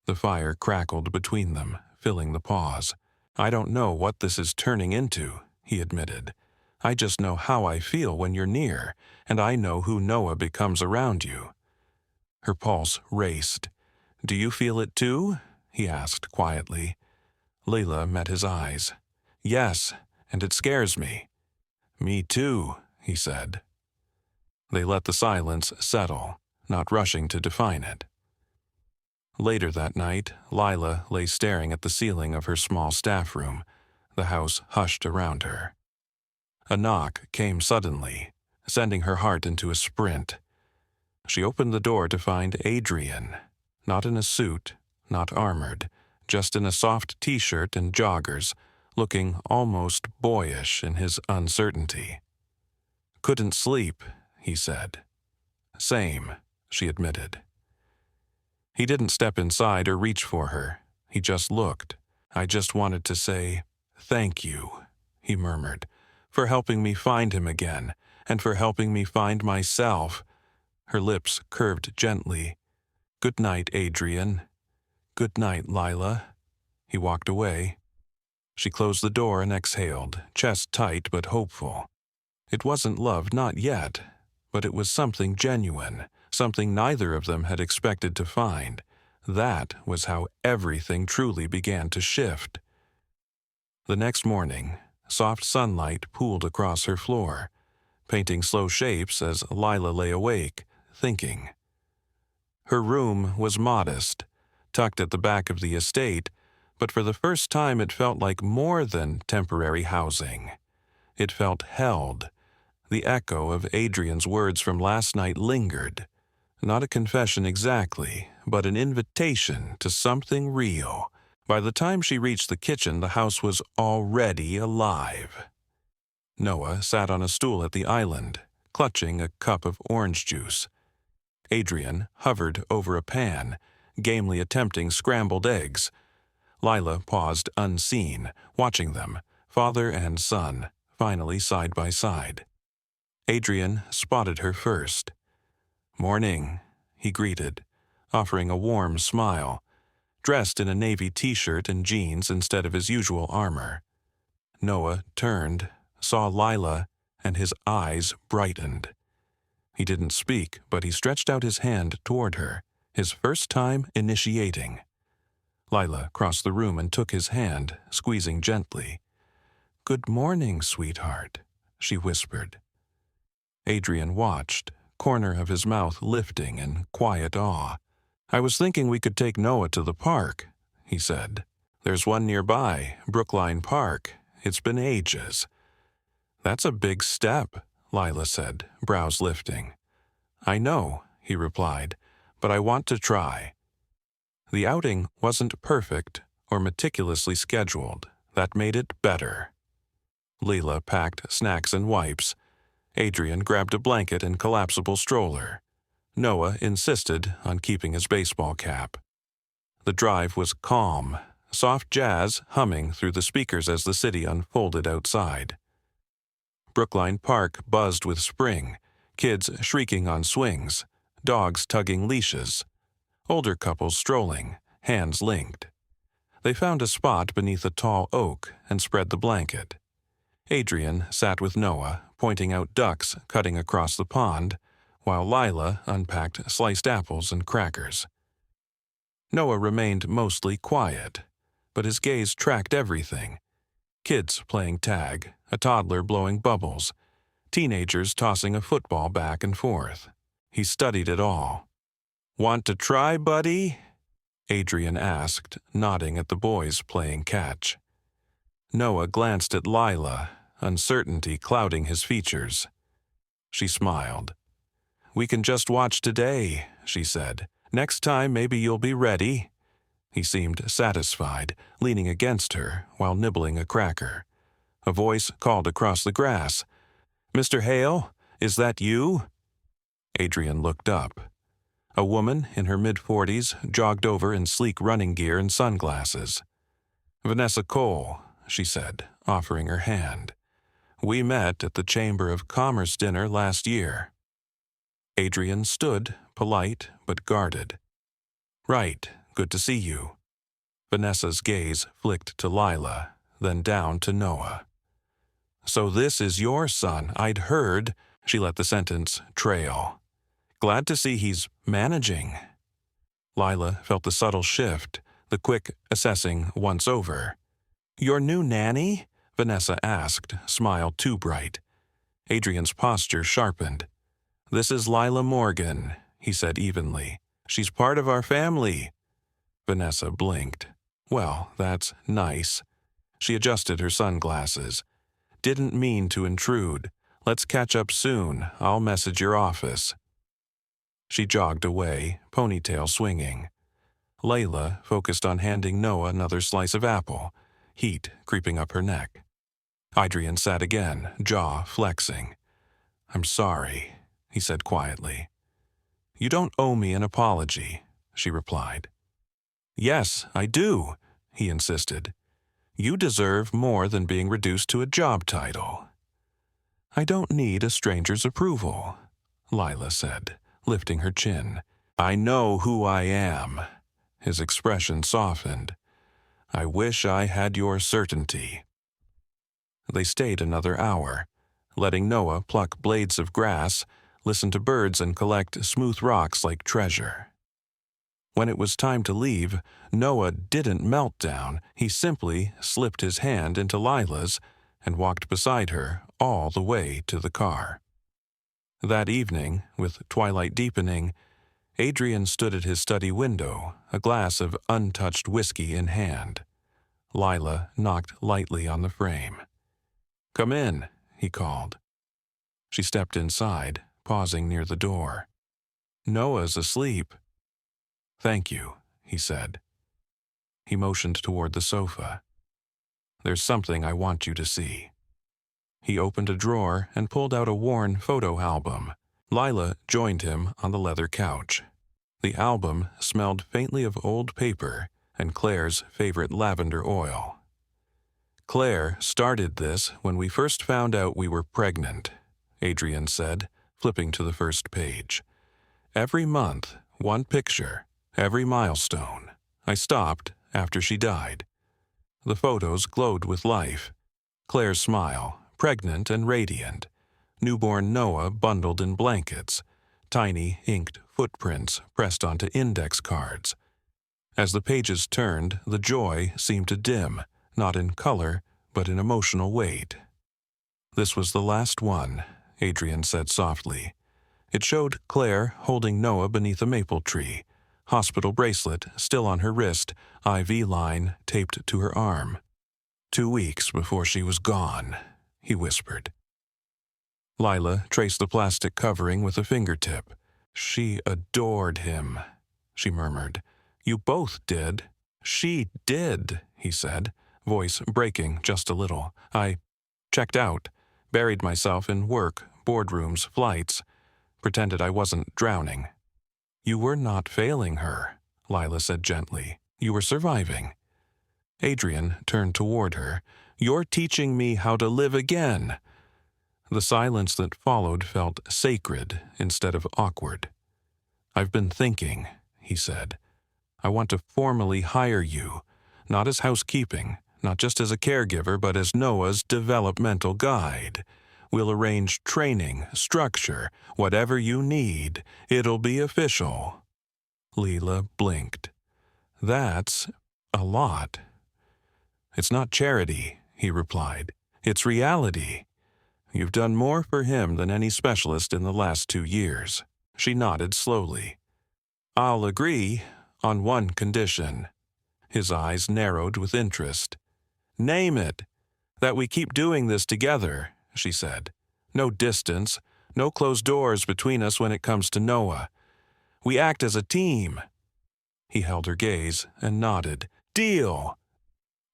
The fire crackled between them, filling the pause. "I don't know what this is turning into," he admitted. "I just know how I feel when you're near, and I know who Noah becomes around you." Her pulse raced. "Do you feel it too?" he asked quietly. Lila met his eyes. "Yes, and it scares me." "Me too," he said. They let the silence settle, not rushing to define it. Later that night, Lila lay staring at the ceiling of her small staff room. The house hushed around her. A knock came suddenly, sending her heart into a sprint. She opened the door to find Adrian, not in a suit, not armored, just in a soft t-shirt and joggers, looking almost boyish in his uncertainty. "Couldn't sleep," he said. "Same," she admitted. He didn't step inside or reach for her. He just looked. "I just wanted to say, thank you," he murmured, "for helping me find him again, and for helping me find myself." Her lips curved gently. "Good night, Adrian." "Good night, Lila." He walked away. She closed the door and exhaled, chest tight but hopeful. It wasn't love, not yet, but it was something genuine, something neither of them had expected to find. That was how everything truly began to shift. The next morning, soft sunlight pooled across her floor, painting slow shapes as Lila lay awake, thinking. Her room was modest, tucked at the back of the estate, but for the first time it felt like more than temporary housing. It felt held. The echo of Adrian's words from last night lingered. Not a confession exactly, but an invitation to something real. By the time she reached the kitchen, the house was already alive. Noah sat on a stool at the island, clutching a cup of orange juice. Adrian hovered over a pan, gamely attempting scrambled eggs. Lila paused unseen, watching them, father and son, finally side by side. Adrian spotted her first. "Morning," he greeted, offering a warm smile, dressed in a navy t-shirt and jeans instead of his usual armor. Noah turned, saw Lila, and his eyes brightened. He didn't speak, but he stretched out his hand toward her, his first time initiating. Lila crossed the room and took his hand, squeezing gently. "Good morning, sweetheart," she whispered. Adrian watched, corner of his mouth lifting in quiet awe. "I was thinking we could take Noah to the park," he said. "There's one nearby, Brookline Park. It's been ages." "That's a big step," Lila said, brows lifting. "I know," he replied, "but I want to try." The outing wasn't perfect or meticulously scheduled. That made it better. Lila packed snacks and wipes. Adrian grabbed a blanket and collapsible stroller. Noah insisted on keeping his baseball cap. The drive was calm, soft jazz humming through the speakers as the city unfolded outside. Brookline Park buzzed with spring, kids shrieking on swings, dogs tugging leashes, older couples strolling, hands linked. They found a spot beneath a tall oak and spread the blanket. Adrian sat with Noah, pointing out ducks cutting across the pond, while Lila unpacked sliced apples and crackers. Noah remained mostly quiet, but his gaze tracked everything. Kids playing tag, a toddler blowing bubbles, teenagers tossing a football back and forth. He studied it all. "Want to try, buddy?" Adrian asked, nodding at the boys playing catch. Noah glanced at Lila, uncertainty clouding his features. She smiled. "We can just watch today," she said. "Next time maybe you'll be ready." He seemed satisfied, leaning against her while nibbling a cracker. A voice called across the grass. "Mr. Hale, is that you?" Adrian looked up. A woman in her mid-40s jogged over in sleek running gear and sunglasses. "Vanessa Cole," she said, offering her hand. "We met at the Chamber of Commerce dinner last year." Adrian stood, polite but guarded. "Right, good to see you." Vanessa's gaze flicked to Lila, then down to Noah. "So this is your son, I'd heard," she let the sentence trail. "Glad to see he's managing." Lila felt the subtle shift, the quick assessing once over. "Your new nanny?" Vanessa asked, smile too bright. Adrian's posture sharpened. "This is Lila Morgan," he said evenly. "She's part of our family." Vanessa blinked. "Well, that's nice." She adjusted her sunglasses. Didn't mean to intrude. Let's catch up soon. I'll message your office." She jogged away, ponytail swinging. Layla focused on handing Noah another slice of apple, heat creeping up her neck. Adrian sat again, jaw flexing. "I'm sorry," he said quietly. "You don't owe me an apology," she replied. "Yes, I do," he insisted. "You deserve more than being reduced to a job title." "I don't need a stranger's approval," Lila said, lifting her chin. "I know who I am." His expression softened. "I wish I had your certainty." They stayed another hour, letting Noah pluck blades of grass, listen to birds, and collect smooth rocks like treasure. When it was time to leave, Noah didn't melt down. He simply slipped his hand into Lila's and walked beside her all the way to the car. That evening, with twilight deepening, Adrian stood at his study window, a glass of untouched whiskey in hand. Lila knocked lightly on the frame. "Come in," he called. She stepped inside, pausing near the door. "Noah's asleep." "Thank you," he said. He motioned toward the sofa. "There's something I want you to see." He opened a drawer and pulled out a worn photo album. Lila joined him on the leather couch. The album smelled faintly of old paper and Claire's favorite lavender oil. "Claire started this when we first found out we were pregnant," Adrian said, flipping to the first page. "Every month, one picture, every milestone. I stopped after she died." The photos glowed with life. Claire's smile, pregnant and radiant. Newborn Noah bundled in blankets. Tiny, inked footprints pressed onto index cards. As the pages turned, the joy seemed to dim, not in color, but in emotional weight. "This was the last one," Adrian said softly. It showed Claire holding Noah beneath a maple tree, hospital bracelet still on her wrist, IV line taped to her arm. 2 weeks before she was gone, he whispered. Lila traced the plastic covering with a fingertip. "She adored him," she murmured. "You both did." "She did," he said, voice breaking just a little. "I checked out, buried myself in work, boardrooms, flights, pretended I wasn't drowning." "You were not failing her," Lila said gently. "You were surviving." Adrian turned toward her. "You're teaching me how to live again." The silence that followed felt sacred instead of awkward. "I've been thinking," he said. "I want to formally hire you, not as housekeeping, not just as a caregiver, but as Noah's developmental guide. We'll arrange training, structure, whatever you need. It'll be official." Lila blinked. "That's a lot." "It's not charity," he replied. "It's reality. You've done more for him than any specialist in the last 2 years." She nodded slowly. "I'll agree on one condition." His eyes narrowed with interest. "Name it." "That we keep doing this together," she said. "No distance, no closed doors between us when it comes to Noah. We act as a team." He held her gaze and nodded. "Deal."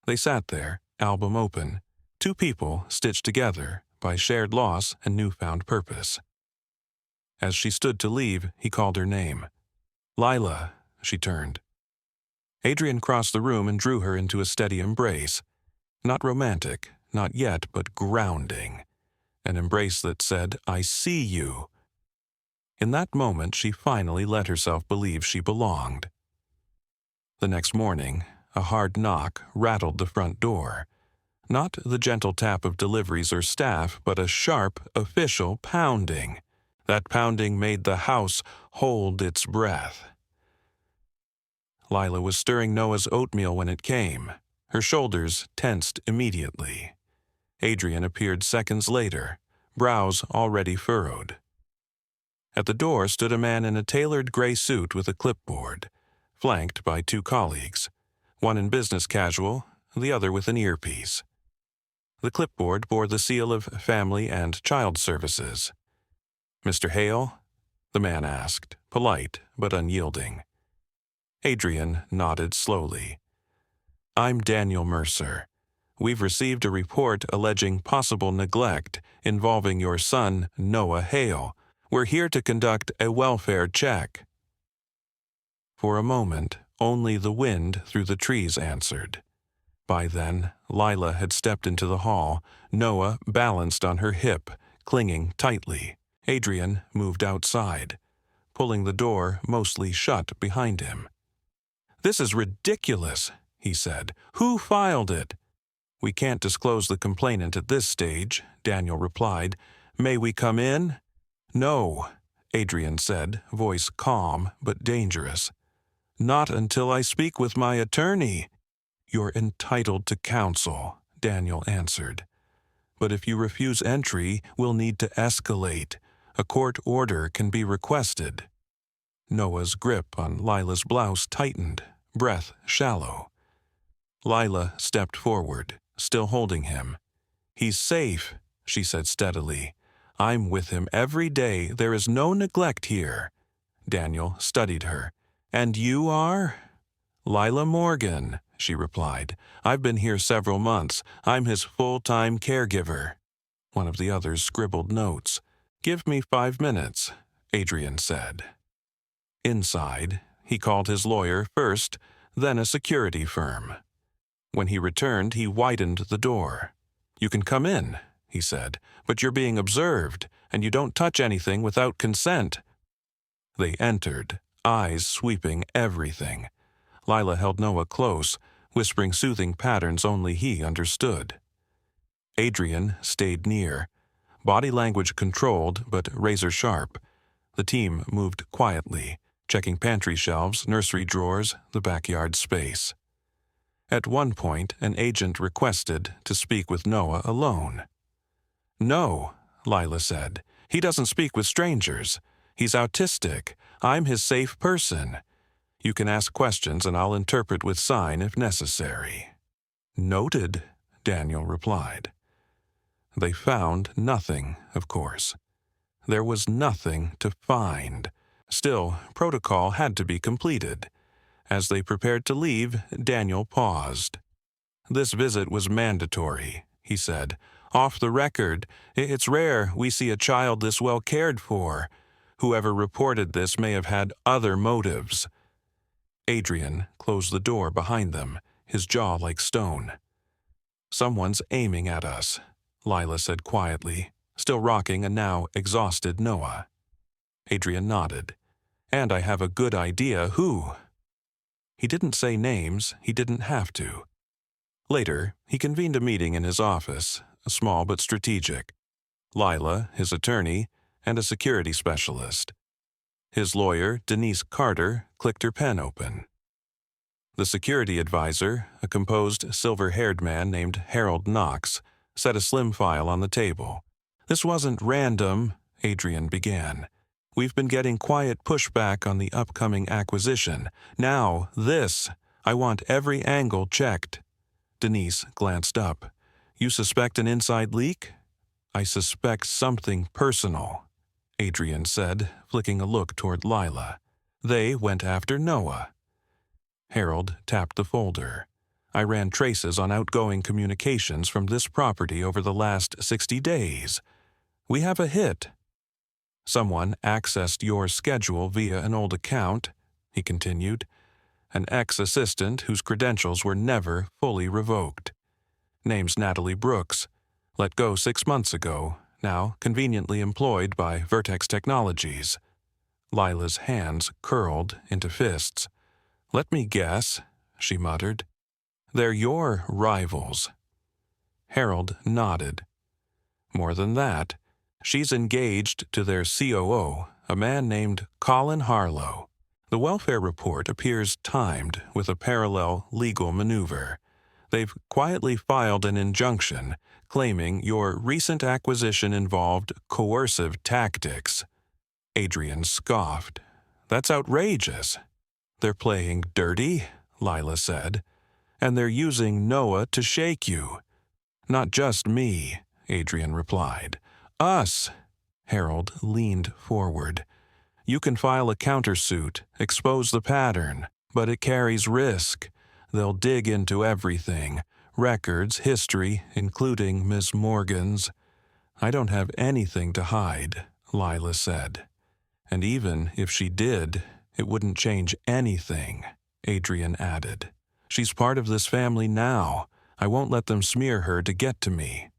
They sat there, album open, 2 people stitched together by shared loss and newfound purpose. As she stood to leave, he called her name. "Lila," she turned. Adrian crossed the room and drew her into a steady embrace. Not romantic, not yet, but grounding. An embrace that said, "I see you." In that moment, she finally let herself believe she belonged. The next morning, a hard knock rattled the front door. Not the gentle tap of deliveries or staff, but a sharp, official pounding. That pounding made the house hold its breath. Lila was stirring Noah's oatmeal when it came. Her shoulders tensed immediately. Adrian appeared seconds later, brows already furrowed. At the door stood a man in a tailored gray suit with a clipboard, flanked by 2 colleagues, one in business casual, the other with an earpiece. The clipboard bore the seal of Family and Child Services. "Mr. Hale?" the man asked, polite but unyielding. Adrian nodded slowly. "I'm Daniel Mercer. We've received a report alleging possible neglect involving your son, Noah Hale. We're here to conduct a welfare check." For a moment, only the wind through the trees answered. By then, Lila had stepped into the hall, Noah balanced on her hip, clinging tightly. Adrian moved outside, pulling the door mostly shut behind him. "This is ridiculous," he said. "Who filed it?" "We can't disclose the complainant at this stage," Daniel replied. "May we come in?" "No," Adrian said, voice calm but dangerous. "Not until I speak with my attorney." "You're entitled to counsel," Daniel answered. "But if you refuse entry, we'll need to escalate. A court order can be requested." Noah's grip on Lila's blouse tightened, breath shallow. Lila stepped forward, still holding him. "He's safe," she said steadily. "I'm with him every day. There is no neglect here." Daniel studied her. "And you are?" "Lila Morgan," she replied. "I've been here several months. I'm his full-time caregiver." One of the others scribbled notes. "Give me 5 minutes," Adrian said. Inside, he called his lawyer first, then a security firm. When he returned, he widened the door. "You can come in," he said, "but you're being observed, and you don't touch anything without consent." They entered, eyes sweeping everything. Lila held Noah close, whispering soothing patterns only he understood. Adrian stayed near, body language controlled but razor-sharp. The team moved quietly, checking pantry shelves, nursery drawers, the backyard space. At one point, an agent requested to speak with Noah alone. "No," Lila said. "He doesn't speak with strangers. He's autistic. I'm his safe person. You can ask questions and I'll interpret with sign if necessary." "Noted," Daniel replied. They found nothing, of course. There was nothing to find. Still, protocol had to be completed. As they prepared to leave, Daniel paused. "This visit was mandatory," he said. "Off the record, it's rare we see a child this well cared for. Whoever reported this may have had other motives." Adrian closed the door behind them, his jaw like stone. "Someone's aiming at us," Lila said quietly, still rocking a now exhausted Noah. Adrian nodded. "And I have a good idea who." He didn't say names, he didn't have to. Later, he convened a meeting in his office, small but strategic. Lila, his attorney, and a security specialist. His lawyer, Denise Carter, clicked her pen open. The security advisor, a composed, silver-haired man named Harold Knox, set a slim file on the table. "This wasn't random," Adrian began. "We've been getting quiet pushback on the upcoming acquisition. Now, this. I want every angle checked." Denise glanced up. "You suspect an inside leak?" "I suspect something personal," Adrian said, flicking a look toward Lila. "They went after Noah." Harold tapped the folder. "I ran traces on outgoing communications from this property over the last 60 days. We have a hit." "Someone accessed your schedule via an old account," he continued. "An ex-assistant whose credentials were never fully revoked. Name's Natalie Brooks. Let go 6 months ago, now conveniently employed by Vertex Technologies." Lila's hands curled into fists. "Let me guess," she muttered. "They're your rivals." Harold nodded. "More than that. She's engaged to their COO, a man named Colin Harlow. The welfare report appears timed with a parallel legal maneuver. They've quietly filed an injunction claiming your recent acquisition involved coercive tactics." Adrian scoffed. "That's outrageous." "They're playing dirty," Lila said. "And they're using Noah to shake you." Not just me, Adrian replied. Us. Harold leaned forward. You can file a countersuit, expose the pattern, but it carries risk. They'll dig into everything, records, history, including Miss Morgan's. I don't have anything to hide, Lila said. And even if she did, it wouldn't change anything, Adrian added. She's part of this family now. I won't let them smear her to get to me.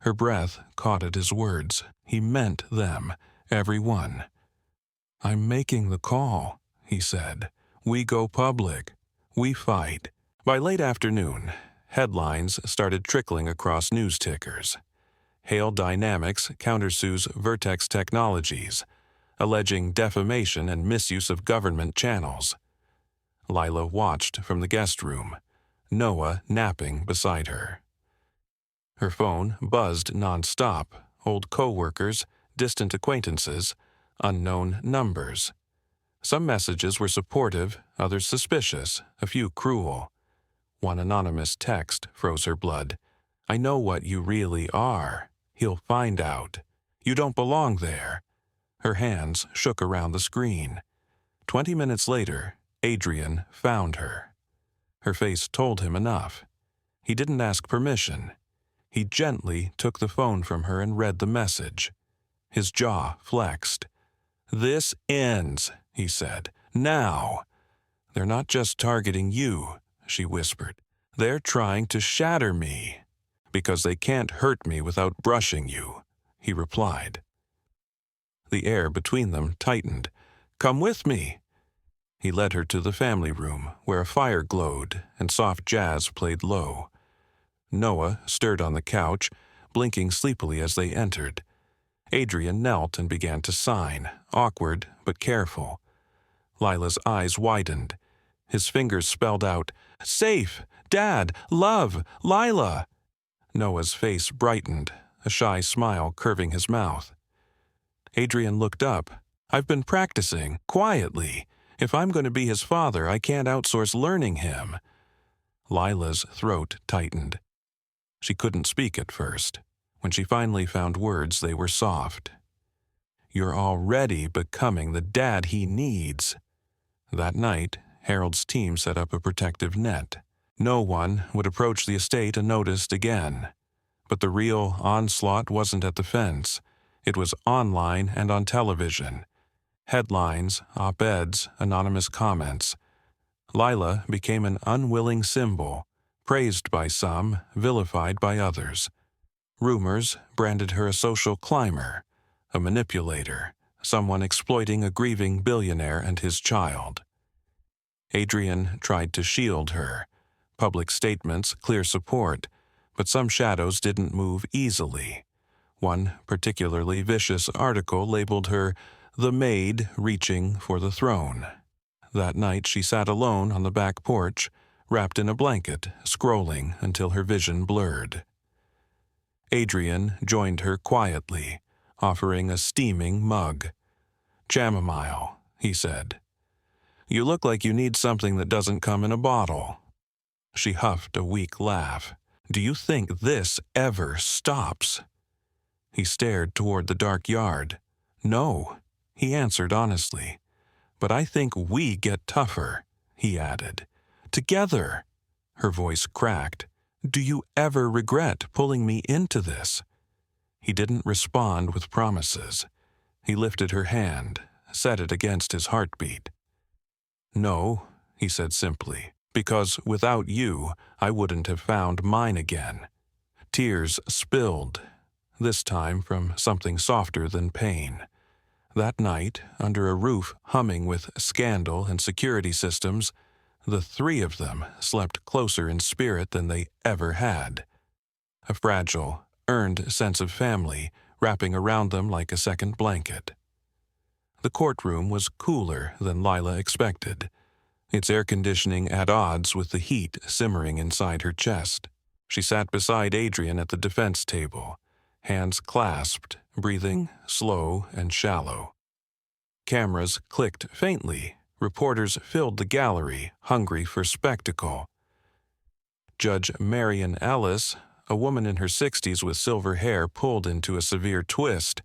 Her breath caught at his words. He meant them, every one. I'm making the call, he said. We go public. We fight. By late afternoon, headlines started trickling across news tickers. Hale Dynamics countersues Vertex Technologies, alleging defamation and misuse of government channels. Lila watched from the guest room, Noah napping beside her. Her phone buzzed nonstop, old co-workers, distant acquaintances, unknown numbers. Some messages were supportive, others suspicious, a few cruel. One anonymous text froze her blood. I know what you really are. He'll find out. You don't belong there. Her hands shook around the screen. 20 minutes later, Adrian found her. Her face told him enough. He didn't ask permission. He gently took the phone from her and read the message. His jaw flexed. This ends, he said. Now. They're not just targeting you, she whispered. They're trying to shatter me. Because they can't hurt me without brushing you, he replied. The air between them tightened. Come with me. He led her to the family room, where a fire glowed and soft jazz played low. Noah stirred on the couch, blinking sleepily as they entered. Adrian knelt and began to sign, awkward but careful. Lila's eyes widened. His fingers spelled out, Safe, Dad, Love, Lila. Noah's face brightened, a shy smile curving his mouth. Adrian looked up. I've been practicing, quietly. If I'm going to be his father, I can't outsource learning him. Lila's throat tightened. She couldn't speak at first. When she finally found words, they were soft. You're already becoming the dad he needs. That night, Harold's team set up a protective net. No one would approach the estate unnoticed again. But the real onslaught wasn't at the fence. It was online and on television. Headlines, op-eds, anonymous comments. Lila became an unwilling symbol, praised by some, vilified by others. Rumors branded her a social climber, a manipulator, someone exploiting a grieving billionaire and his child. Adrian tried to shield her. Public statements, clear support, but some shadows didn't move easily. One particularly vicious article labeled her the Maid reaching for the throne. That night she sat alone on the back porch, wrapped in a blanket, scrolling until her vision blurred. Adrian joined her quietly, offering a steaming mug. Chamomile, he said. You look like you need something that doesn't come in a bottle. She huffed a weak laugh. Do you think this ever stops? He stared toward the dark yard. No, he answered honestly. But I think we get tougher, he added. Together. Her voice cracked. Do you ever regret pulling me into this? He didn't respond with promises. He lifted her hand, set it against his heartbeat. No, he said simply, because without you, I wouldn't have found mine again. Tears spilled, this time from something softer than pain. That night, under a roof humming with scandal and security systems, the three of them slept closer in spirit than they ever had. A fragile, earned sense of family wrapping around them like a second blanket. The courtroom was cooler than Lila expected, its air conditioning at odds with the heat simmering inside her chest. She sat beside Adrian at the defense table, hands clasped, breathing slow and shallow. Cameras clicked faintly. Reporters filled the gallery, hungry for spectacle. Judge Marion Ellis, a woman in her 60s with silver hair pulled into a severe twist,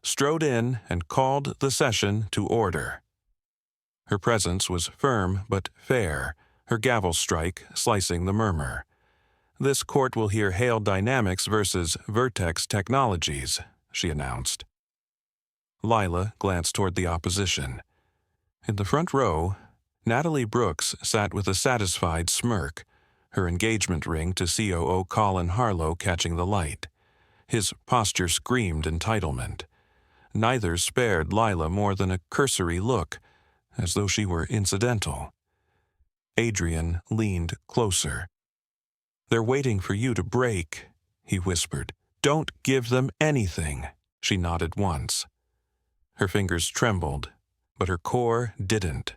strode in and called the session to order. Her presence was firm but fair, her gavel strike slicing the murmur. "This court will hear Hale Dynamics versus Vertex Technologies," she announced. Lila glanced toward the opposition. In the front row, Natalie Brooks sat with a satisfied smirk, her engagement ring to COO Colin Harlow catching the light. His posture screamed entitlement. Neither spared Lila more than a cursory look, as though she were incidental. Adrian leaned closer. "They're waiting for you to break," he whispered. "Don't give them anything." She nodded once. Her fingers trembled, but her core didn't.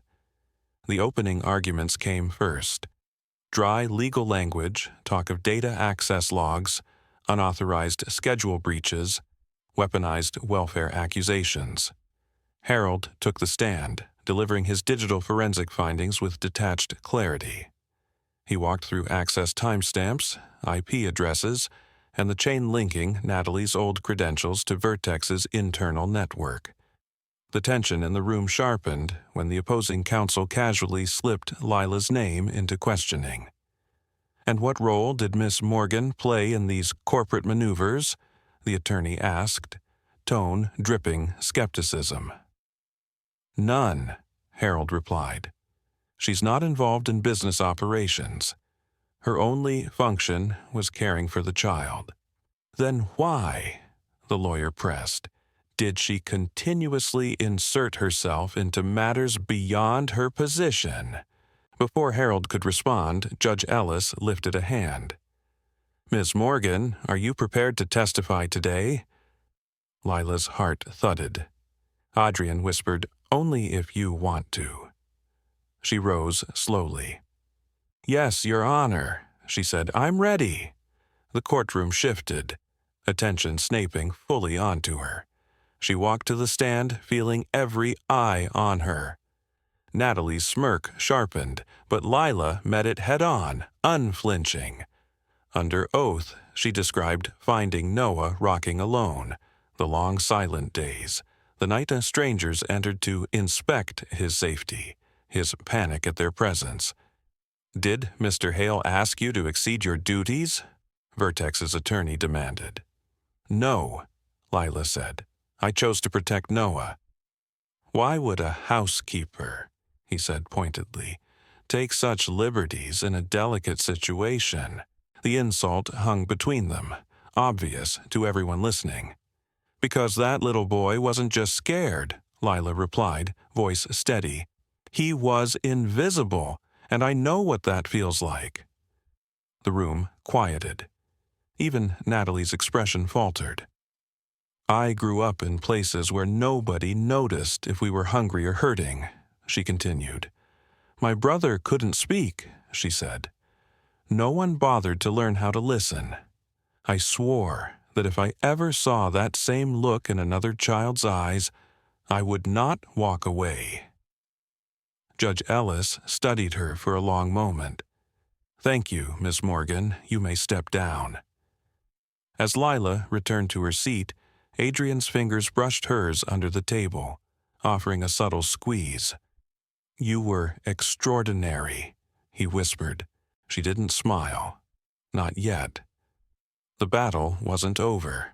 The opening arguments came first. Dry legal language, talk of data access logs, unauthorized schedule breaches, weaponized welfare accusations. Harold took the stand, delivering his digital forensic findings with detached clarity. He walked through access timestamps, IP addresses, and the chain linking Natalie's old credentials to Vertex's internal network. The tension in the room sharpened when the opposing counsel casually slipped Lila's name into questioning. "And what role did Miss Morgan play in these corporate maneuvers?" the attorney asked, tone dripping skepticism. "None," Harold replied. "She's not involved in business operations. Her only function was caring for the child." "Then why," the lawyer pressed, "did she continuously insert herself into matters beyond her position?" Before Harold could respond, Judge Ellis lifted a hand. "Miss Morgan, are you prepared to testify today?" Lila's heart thudded. Adrian whispered, "Only if you want to." She rose slowly. "Yes, Your Honor," she said. "I'm ready." The courtroom shifted, attention snapping fully onto her. She walked to the stand, feeling every eye on her. Natalie's smirk sharpened, but Lila met it head-on, unflinching. Under oath, she described finding Noah rocking alone, the long silent days, the night strangers entered to inspect his safety, his panic at their presence. "Did Mr. Hale ask you to exceed your duties?" Vertex's attorney demanded. "No," Lila said. "I chose to protect Noah." "Why would a housekeeper," he said pointedly, "take such liberties in a delicate situation?" The insult hung between them, obvious to everyone listening. "Because that little boy wasn't just scared," Lila replied, voice steady. "He was invisible, and I know what that feels like." The room quieted. Even Natalie's expression faltered. "I grew up in places where nobody noticed if we were hungry or hurting," she continued. "My brother couldn't speak," she said. "No one bothered to learn how to listen. I swore that if I ever saw that same look in another child's eyes, I would not walk away." Judge Ellis studied her for a long moment. "Thank you, Miss Morgan. You may step down." As Lila returned to her seat, Adrian's fingers brushed hers under the table, offering a subtle squeeze. "You were extraordinary," he whispered. She didn't smile. Not yet. The battle wasn't over.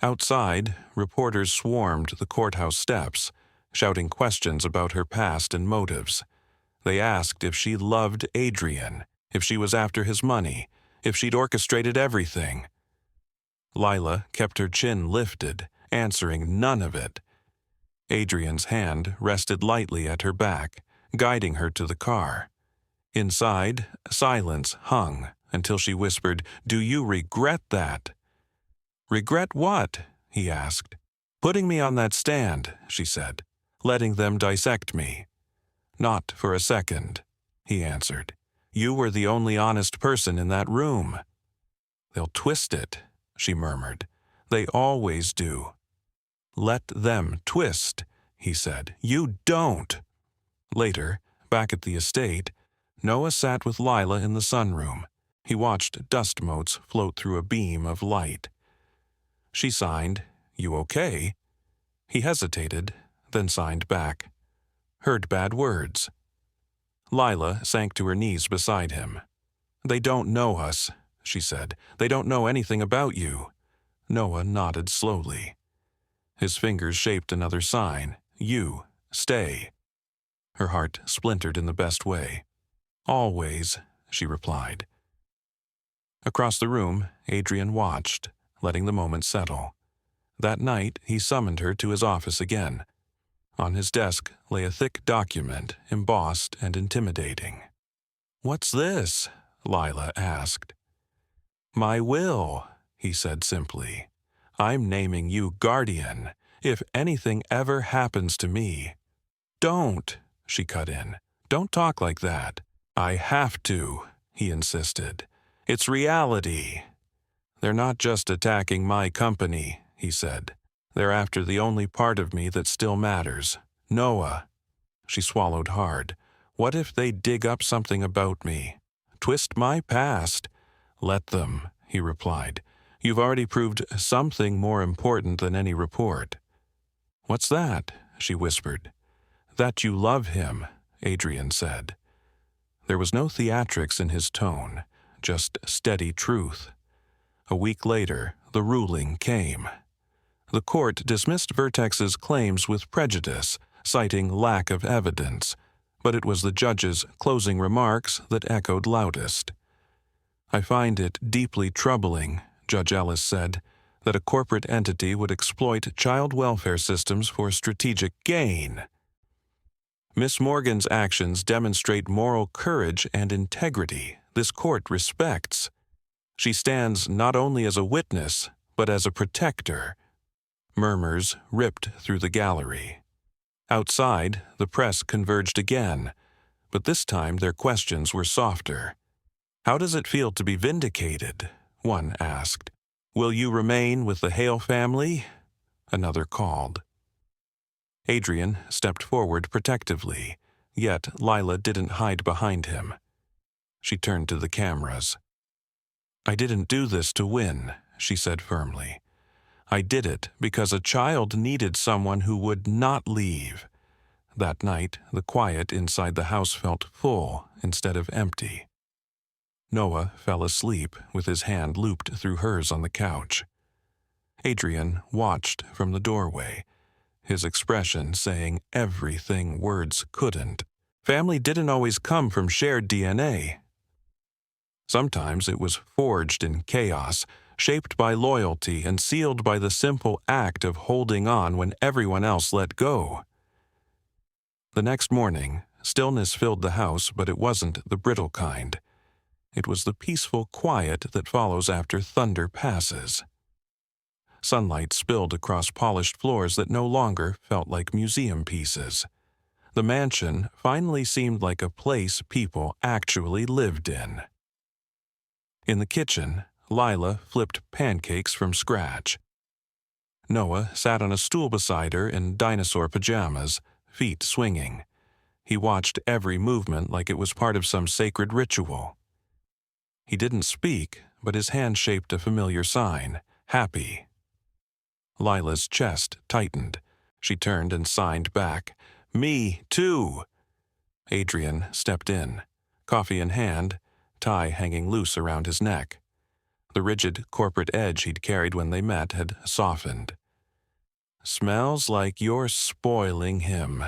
Outside, reporters swarmed the courthouse steps, shouting questions about her past and motives. They asked if she loved Adrian, if she was after his money, if she'd orchestrated everything. Lila kept her chin lifted, answering none of it. Adrian's hand rested lightly at her back, guiding her to the car. Inside, silence hung until she whispered, "Do you regret that?" "Regret what?" he asked. "Putting me on that stand," she said, "letting them dissect me." "Not for a second," he answered. "You were the only honest person in that room." "They'll twist it," she murmured. "They always do." "Let them twist," he said. "You don't." Later, back at the estate, Noah sat with Lila in the sunroom, He watched dust motes float through a beam of light. She signed, "You okay?" He hesitated, then signed back. "Heard bad words." Lila sank to her knees beside him. "They don't know us," she said. "They don't know anything about you." Noah nodded slowly. His fingers shaped another sign. "You. Stay." Her heart splintered in the best way. "Always," she replied. Across the room, Adrian watched, letting the moment settle. That night, he summoned her to his office again. On his desk lay a thick document, embossed and intimidating. "What's this?" Lila asked. "My will," he said simply. "I'm naming you guardian, if anything ever happens to me." "Don't," she cut in. "Don't talk like that." "I have to," he insisted. "It's reality." "They're not just attacking my company," he said. "They're after the only part of me that still matters. Noah." She swallowed hard. "What if they dig up something about me? Twist my past?" "Let them," he replied. "You've already proved something more important than any report." "What's that?" she whispered. "That you love him," Adrian said. There was no theatrics in his tone, just steady truth. A week later, the ruling came. The court dismissed Vertex's claims with prejudice, citing lack of evidence, but it was the judge's closing remarks that echoed loudest. "I find it deeply troubling," Judge Ellis said, "that a corporate entity would exploit child welfare systems for strategic gain. Miss Morgan's actions demonstrate moral courage and integrity this court respects. She stands not only as a witness, but as a protector." Murmurs ripped through the gallery. Outside, the press converged again, but this time their questions were softer. "How does it feel to be vindicated?" one asked. "Will you remain with the Hale family?" another called. Adrian stepped forward protectively, yet Lila didn't hide behind him. She turned to the cameras. "I didn't do this to win," she said firmly. "I did it because a child needed someone who would not leave." That night, the quiet inside the house felt full instead of empty. Noah fell asleep with his hand looped through hers on the couch. Adrian watched from the doorway, his expression saying everything words couldn't. Family didn't always come from shared DNA. Sometimes it was forged in chaos, shaped by loyalty and sealed by the simple act of holding on when everyone else let go. The next morning, stillness filled the house, but it wasn't the brittle kind. It was the peaceful quiet that follows after thunder passes. Sunlight spilled across polished floors that no longer felt like museum pieces. The mansion finally seemed like a place people actually lived in. In the kitchen, Lila flipped pancakes from scratch. Noah sat on a stool beside her in dinosaur pajamas, feet swinging. He watched every movement like it was part of some sacred ritual. He didn't speak, but his hand shaped a familiar sign, happy. Lila's chest tightened. She turned and signed back, "Me, too." Adrian stepped in, coffee in hand, tie hanging loose around his neck. The rigid corporate edge he'd carried when they met had softened. "Smells like you're spoiling him,"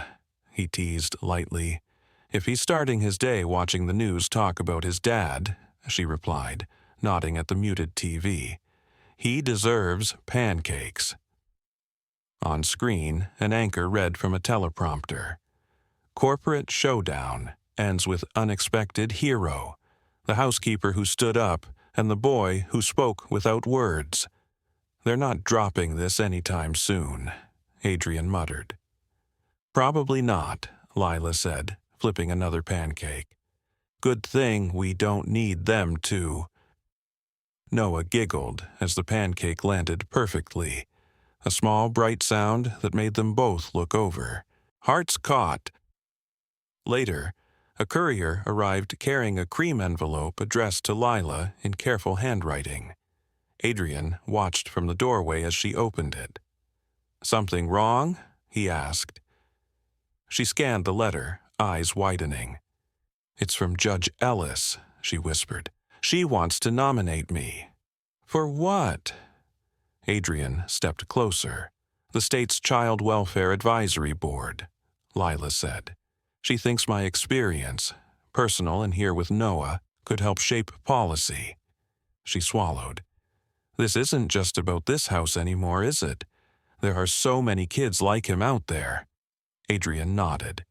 he teased lightly. "If he's starting his day watching the news talk about his dad," she replied, nodding at the muted TV, "he deserves pancakes." On screen, an anchor read from a teleprompter. "Corporate showdown ends with unexpected hero, the housekeeper who stood up and the boy who spoke without words. They're not dropping this anytime soon," Adrian muttered. "Probably not," Lila said, flipping another pancake. "Good thing we don't need them to." Noah giggled as the pancake landed perfectly, a small bright sound that made them both look over. Hearts caught. Later, A courier arrived carrying a cream envelope addressed to Lila in careful handwriting. Adrian watched from the doorway as she opened it. "Something wrong?" he asked. She scanned the letter, eyes widening. "It's from Judge Ellis," she whispered. "She wants to nominate me." "For what?" Adrian stepped closer. "The state's Child Welfare Advisory Board," Lila said. "She thinks my experience, personal and here with Noah, could help shape policy." She swallowed. "This isn't just about this house anymore, is it? There are so many kids like him out there." Adrian nodded.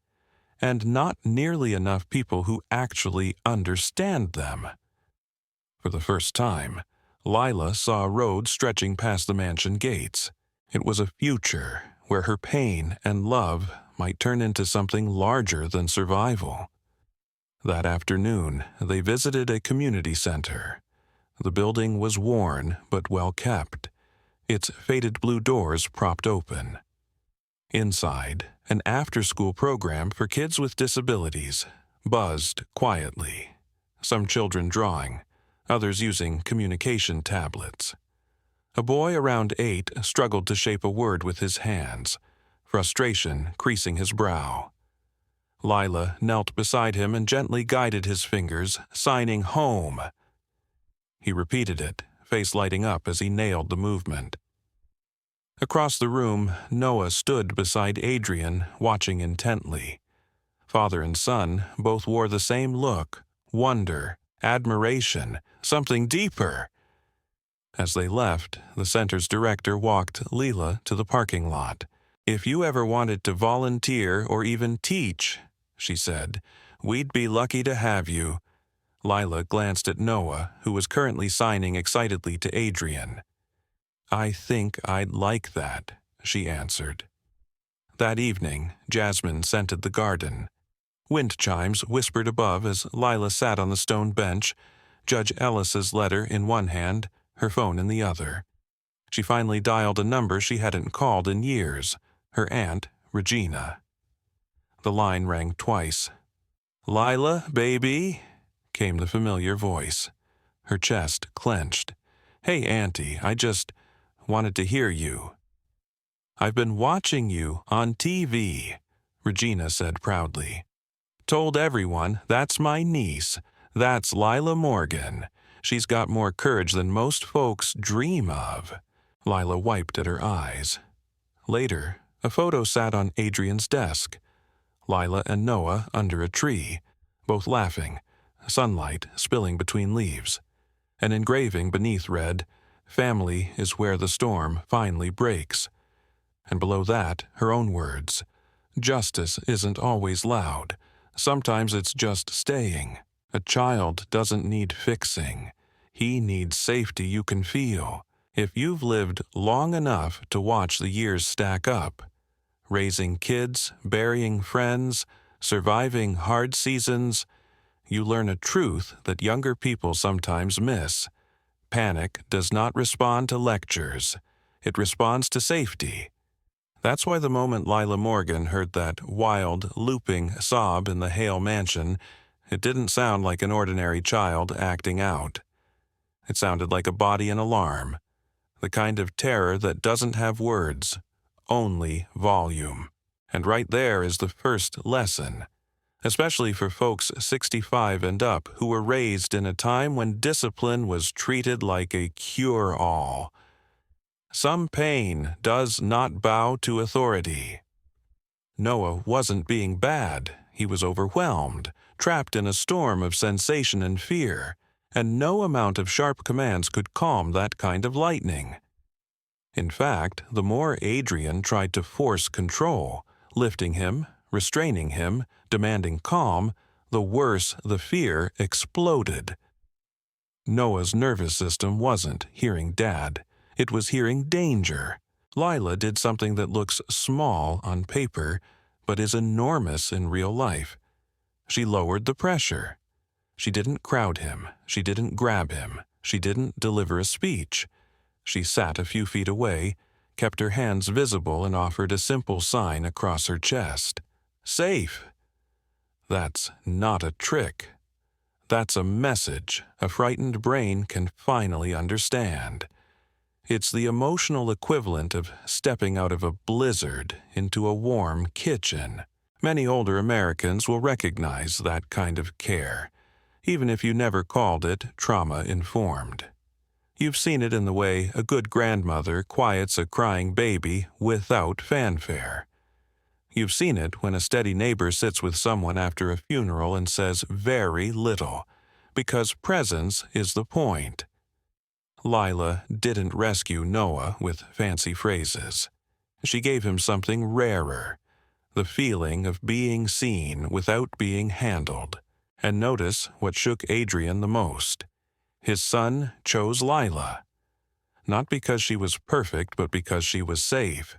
"And not nearly enough people who actually understand them." For the first time, Lila saw a road stretching past the mansion gates. It was a future where her pain and love might turn into something larger than survival. That afternoon, they visited a community center. The building was worn but well kept, its faded blue doors propped open. Inside, an after-school program for kids with disabilities buzzed quietly, some children drawing, others using communication tablets. A boy around 8 struggled to shape a word with his hands, frustration creasing his brow. Lila knelt beside him and gently guided his fingers, signing home. He repeated it, face lighting up as he nailed the movement. Across the room, Noah stood beside Adrian, watching intently. Father and son both wore the same look, wonder, admiration, something deeper. As they left, the center's director walked Lila to the parking lot. "If you ever wanted to volunteer or even teach," she said, "we'd be lucky to have you." Lila glanced at Noah, who was currently signing excitedly to Adrian. "I think I'd like that," she answered. That evening, jasmine scented the garden. Wind chimes whispered above as Lila sat on the stone bench, Judge Ellis's letter in one hand, her phone in the other. She finally dialed a number she hadn't called in years, her aunt, Regina. The line rang twice. "Lila, baby?" came the familiar voice. Her chest clenched. "Hey, Auntie, I just wanted to hear you." "I've been watching you on TV," Regina said proudly. "Told everyone that's my niece. That's Lila Morgan. She's got more courage than most folks dream of." Lila wiped at her eyes. Later, a photo sat on Adrian's desk. Lila and Noah under a tree, both laughing, sunlight spilling between leaves. An engraving beneath read, "Family is where the storm finally breaks." And below that, her own words, "Justice isn't always loud. Sometimes it's just staying. A child doesn't need fixing. He needs safety you can feel. If you've lived long enough to watch the years stack up, raising kids, burying friends, surviving hard seasons, you learn a truth that younger people sometimes miss. Panic does not respond to lectures. It responds to safety." That's why the moment Lila Morgan heard that wild, looping sob in the Hale mansion, it didn't sound like an ordinary child acting out. It sounded like a body in alarm, the kind of terror that doesn't have words, only volume. And right there is the first lesson, especially for folks 65 and up who were raised in a time when discipline was treated like a cure-all. Some pain does not bow to authority. Noah wasn't being bad. He was overwhelmed, trapped in a storm of sensation and fear, and no amount of sharp commands could calm that kind of lightning. In fact, the more Adrian tried to force control, lifting him, restraining him, demanding calm, the worse the fear exploded. Noah's nervous system wasn't hearing Dad. It was hearing danger. Lila did something that looks small on paper, but is enormous in real life. She lowered the pressure. She didn't crowd him. She didn't grab him. She didn't deliver a speech. She sat a few feet away, kept her hands visible, and offered a simple sign across her chest. "Safe." That's not a trick. That's a message a frightened brain can finally understand. It's the emotional equivalent of stepping out of a blizzard into a warm kitchen. Many older Americans will recognize that kind of care, even if you never called it trauma-informed. You've seen it in the way a good grandmother quiets a crying baby without fanfare. You've seen it when a steady neighbor sits with someone after a funeral and says very little, because presence is the point. Lila didn't rescue Noah with fancy phrases. She gave him something rarer, the feeling of being seen without being handled. And notice what shook Adrian the most. His son chose Lila, not because she was perfect, but because she was safe.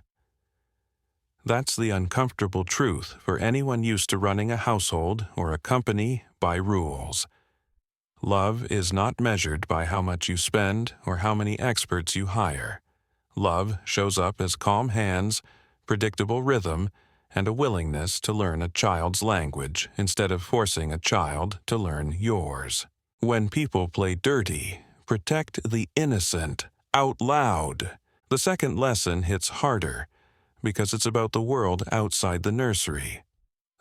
That's the uncomfortable truth for anyone used to running a household or a company by rules. Love is not measured by how much you spend or how many experts you hire. Love shows up as calm hands, predictable rhythm, and a willingness to learn a child's language instead of forcing a child to learn yours. When people play dirty, protect the innocent out loud. The second lesson hits harder because it's about the world outside the nursery.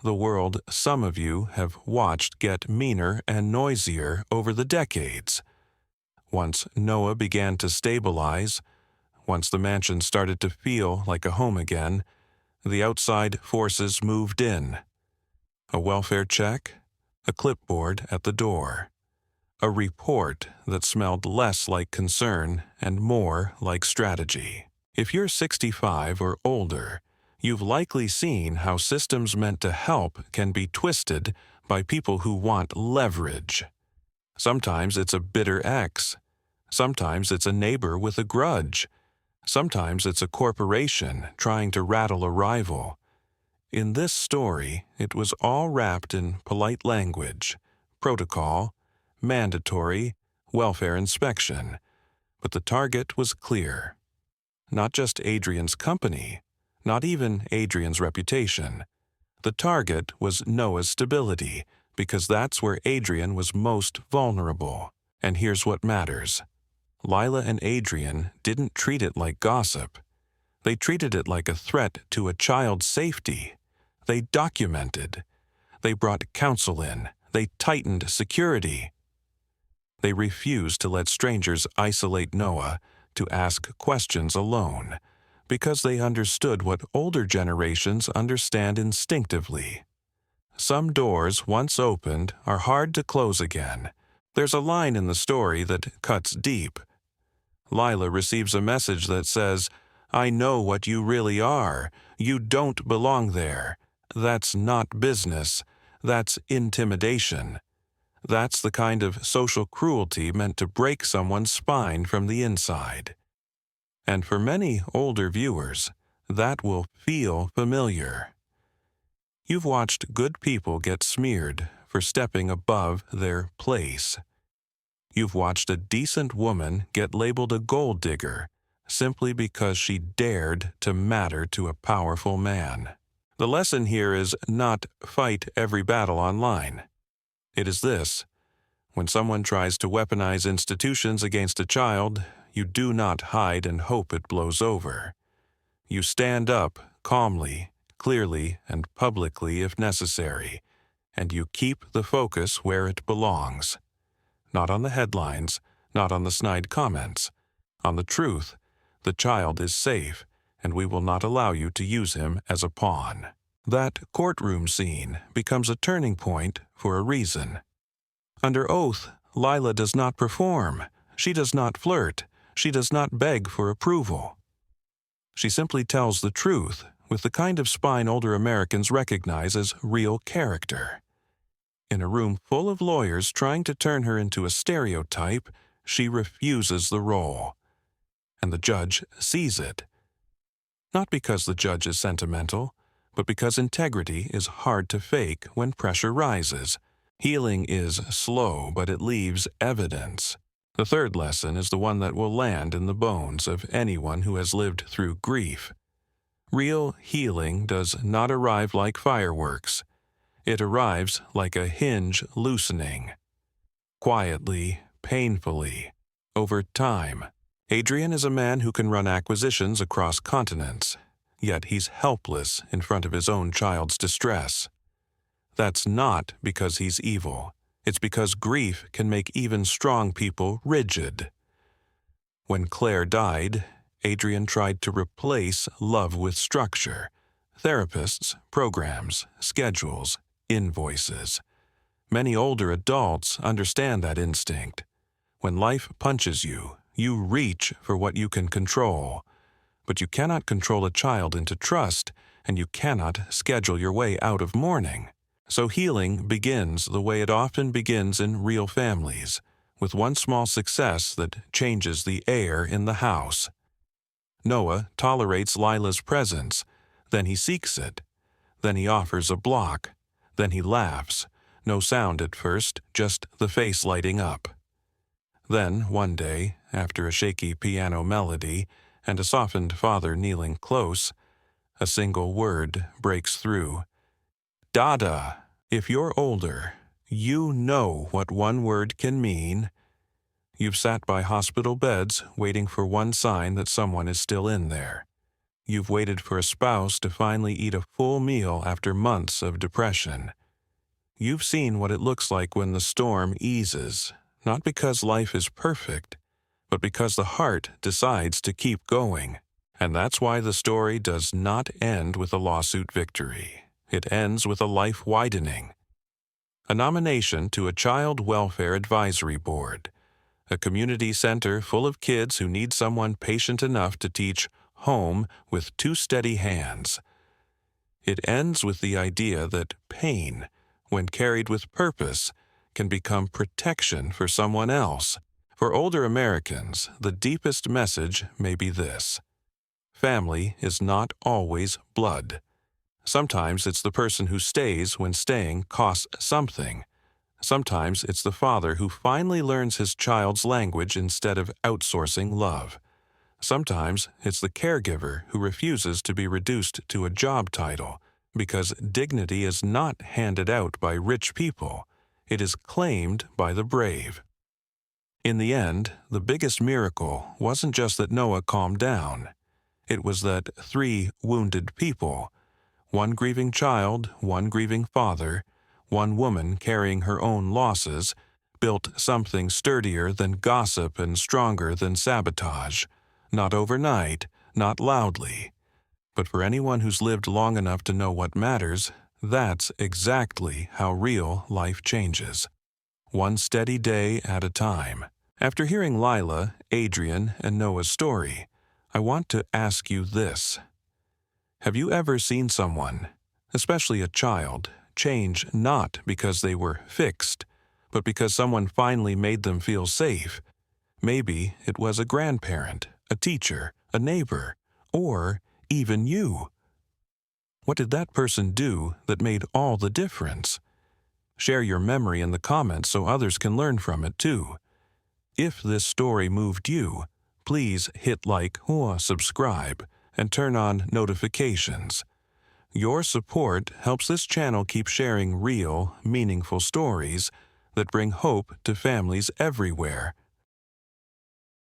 The world some of you have watched get meaner and noisier over the decades. Once Noah began to stabilize, once the mansion started to feel like a home again, the outside forces moved in. A welfare check, a clipboard at the door, a report that smelled less like concern and more like strategy. If you're 65 or older, you've likely seen how systems meant to help can be twisted by people who want leverage. Sometimes it's a bitter ex. Sometimes it's a neighbor with a grudge. Sometimes it's a corporation trying to rattle a rival. In this story, it was all wrapped in polite language, protocol, mandatory, welfare inspection. But the target was clear. Not just Adrian's company, not even Adrian's reputation. The target was Noah's stability, because that's where Adrian was most vulnerable. And here's what matters. Lila and Adrian didn't treat it like gossip. They treated it like a threat to a child's safety. They documented. They brought counsel in. They tightened security. They refused to let strangers isolate Noah, to ask questions alone, because they understood what older generations understand instinctively. Some doors, once opened, are hard to close again. There's a line in the story that cuts deep. Lila receives a message that says, "I know what you really are. You don't belong there. That's not business. That's intimidation." That's the kind of social cruelty meant to break someone's spine from the inside. And for many older viewers, that will feel familiar. You've watched good people get smeared for stepping above their place. You've watched a decent woman get labeled a gold digger simply because she dared to matter to a powerful man. The lesson here is not fight every battle online. It is this: when someone tries to weaponize institutions against a child, you do not hide and hope it blows over. You stand up calmly, clearly, and publicly if necessary, and you keep the focus where it belongs. Not on the headlines, not on the snide comments. On the truth, the child is safe, and we will not allow you to use him as a pawn. That courtroom scene becomes a turning point for a reason. Under oath, Lila does not perform. She does not flirt. She does not beg for approval. She simply tells the truth with the kind of spine older Americans recognize as real character. In a room full of lawyers trying to turn her into a stereotype, she refuses the role. And the judge sees it. Not because the judge is sentimental, but because integrity is hard to fake when pressure rises. Healing is slow, but it leaves evidence. The third lesson is the one that will land in the bones of anyone who has lived through grief. Real healing does not arrive like fireworks. It arrives like a hinge loosening. Quietly, painfully, over time. Adrian is a man who can run acquisitions across continents, yet he's helpless in front of his own child's distress. That's not because he's evil. It's because grief can make even strong people rigid. When Claire died, Adrian tried to replace love with structure. Therapists, programs, schedules, invoices. Many older adults understand that instinct. When life punches you, you reach for what you can control. But you cannot control a child into trust, and you cannot schedule your way out of mourning. So healing begins the way it often begins in real families, with one small success that changes the air in the house. Noah tolerates Lila's presence, then he seeks it. Then he offers a block. Then he laughs. No sound at first, just the face lighting up. Then, one day, after a shaky piano melody and a softened father kneeling close, a single word breaks through. Dada! If you're older, you know what one word can mean. You've sat by hospital beds waiting for one sign that someone is still in there. You've waited for a spouse to finally eat a full meal after months of depression. You've seen what it looks like when the storm eases, not because life is perfect, but because the heart decides to keep going. And that's why the story does not end with a lawsuit victory. It ends with a life widening. A nomination to a Child Welfare Advisory Board, a community center full of kids who need someone patient enough to teach home with two steady hands. It ends with the idea that pain, when carried with purpose, can become protection for someone else. For older Americans, the deepest message may be this: family is not always blood. Sometimes it's the person who stays when staying costs something. Sometimes it's the father who finally learns his child's language instead of outsourcing love. Sometimes it's the caregiver who refuses to be reduced to a job title, because dignity is not handed out by rich people. It is claimed by the brave. In the end, the biggest miracle wasn't just that Noah calmed down. It was that 3 wounded people, one grieving child, one grieving father, one woman carrying her own losses, built something sturdier than gossip and stronger than sabotage. Not overnight, not loudly. But for anyone who's lived long enough to know what matters, that's exactly how real life changes. One steady day at a time. After hearing Lila, Adrian, and Noah's story, I want to ask you this. Have you ever seen someone, especially a child, change not because they were fixed, but because someone finally made them feel safe? Maybe it was a grandparent, a teacher, a neighbor, or even you. What did that person do that made all the difference? Share your memory in the comments so others can learn from it too. If this story moved you, please hit like or subscribe and turn on notifications. Your support helps this channel keep sharing real, meaningful stories that bring hope to families everywhere.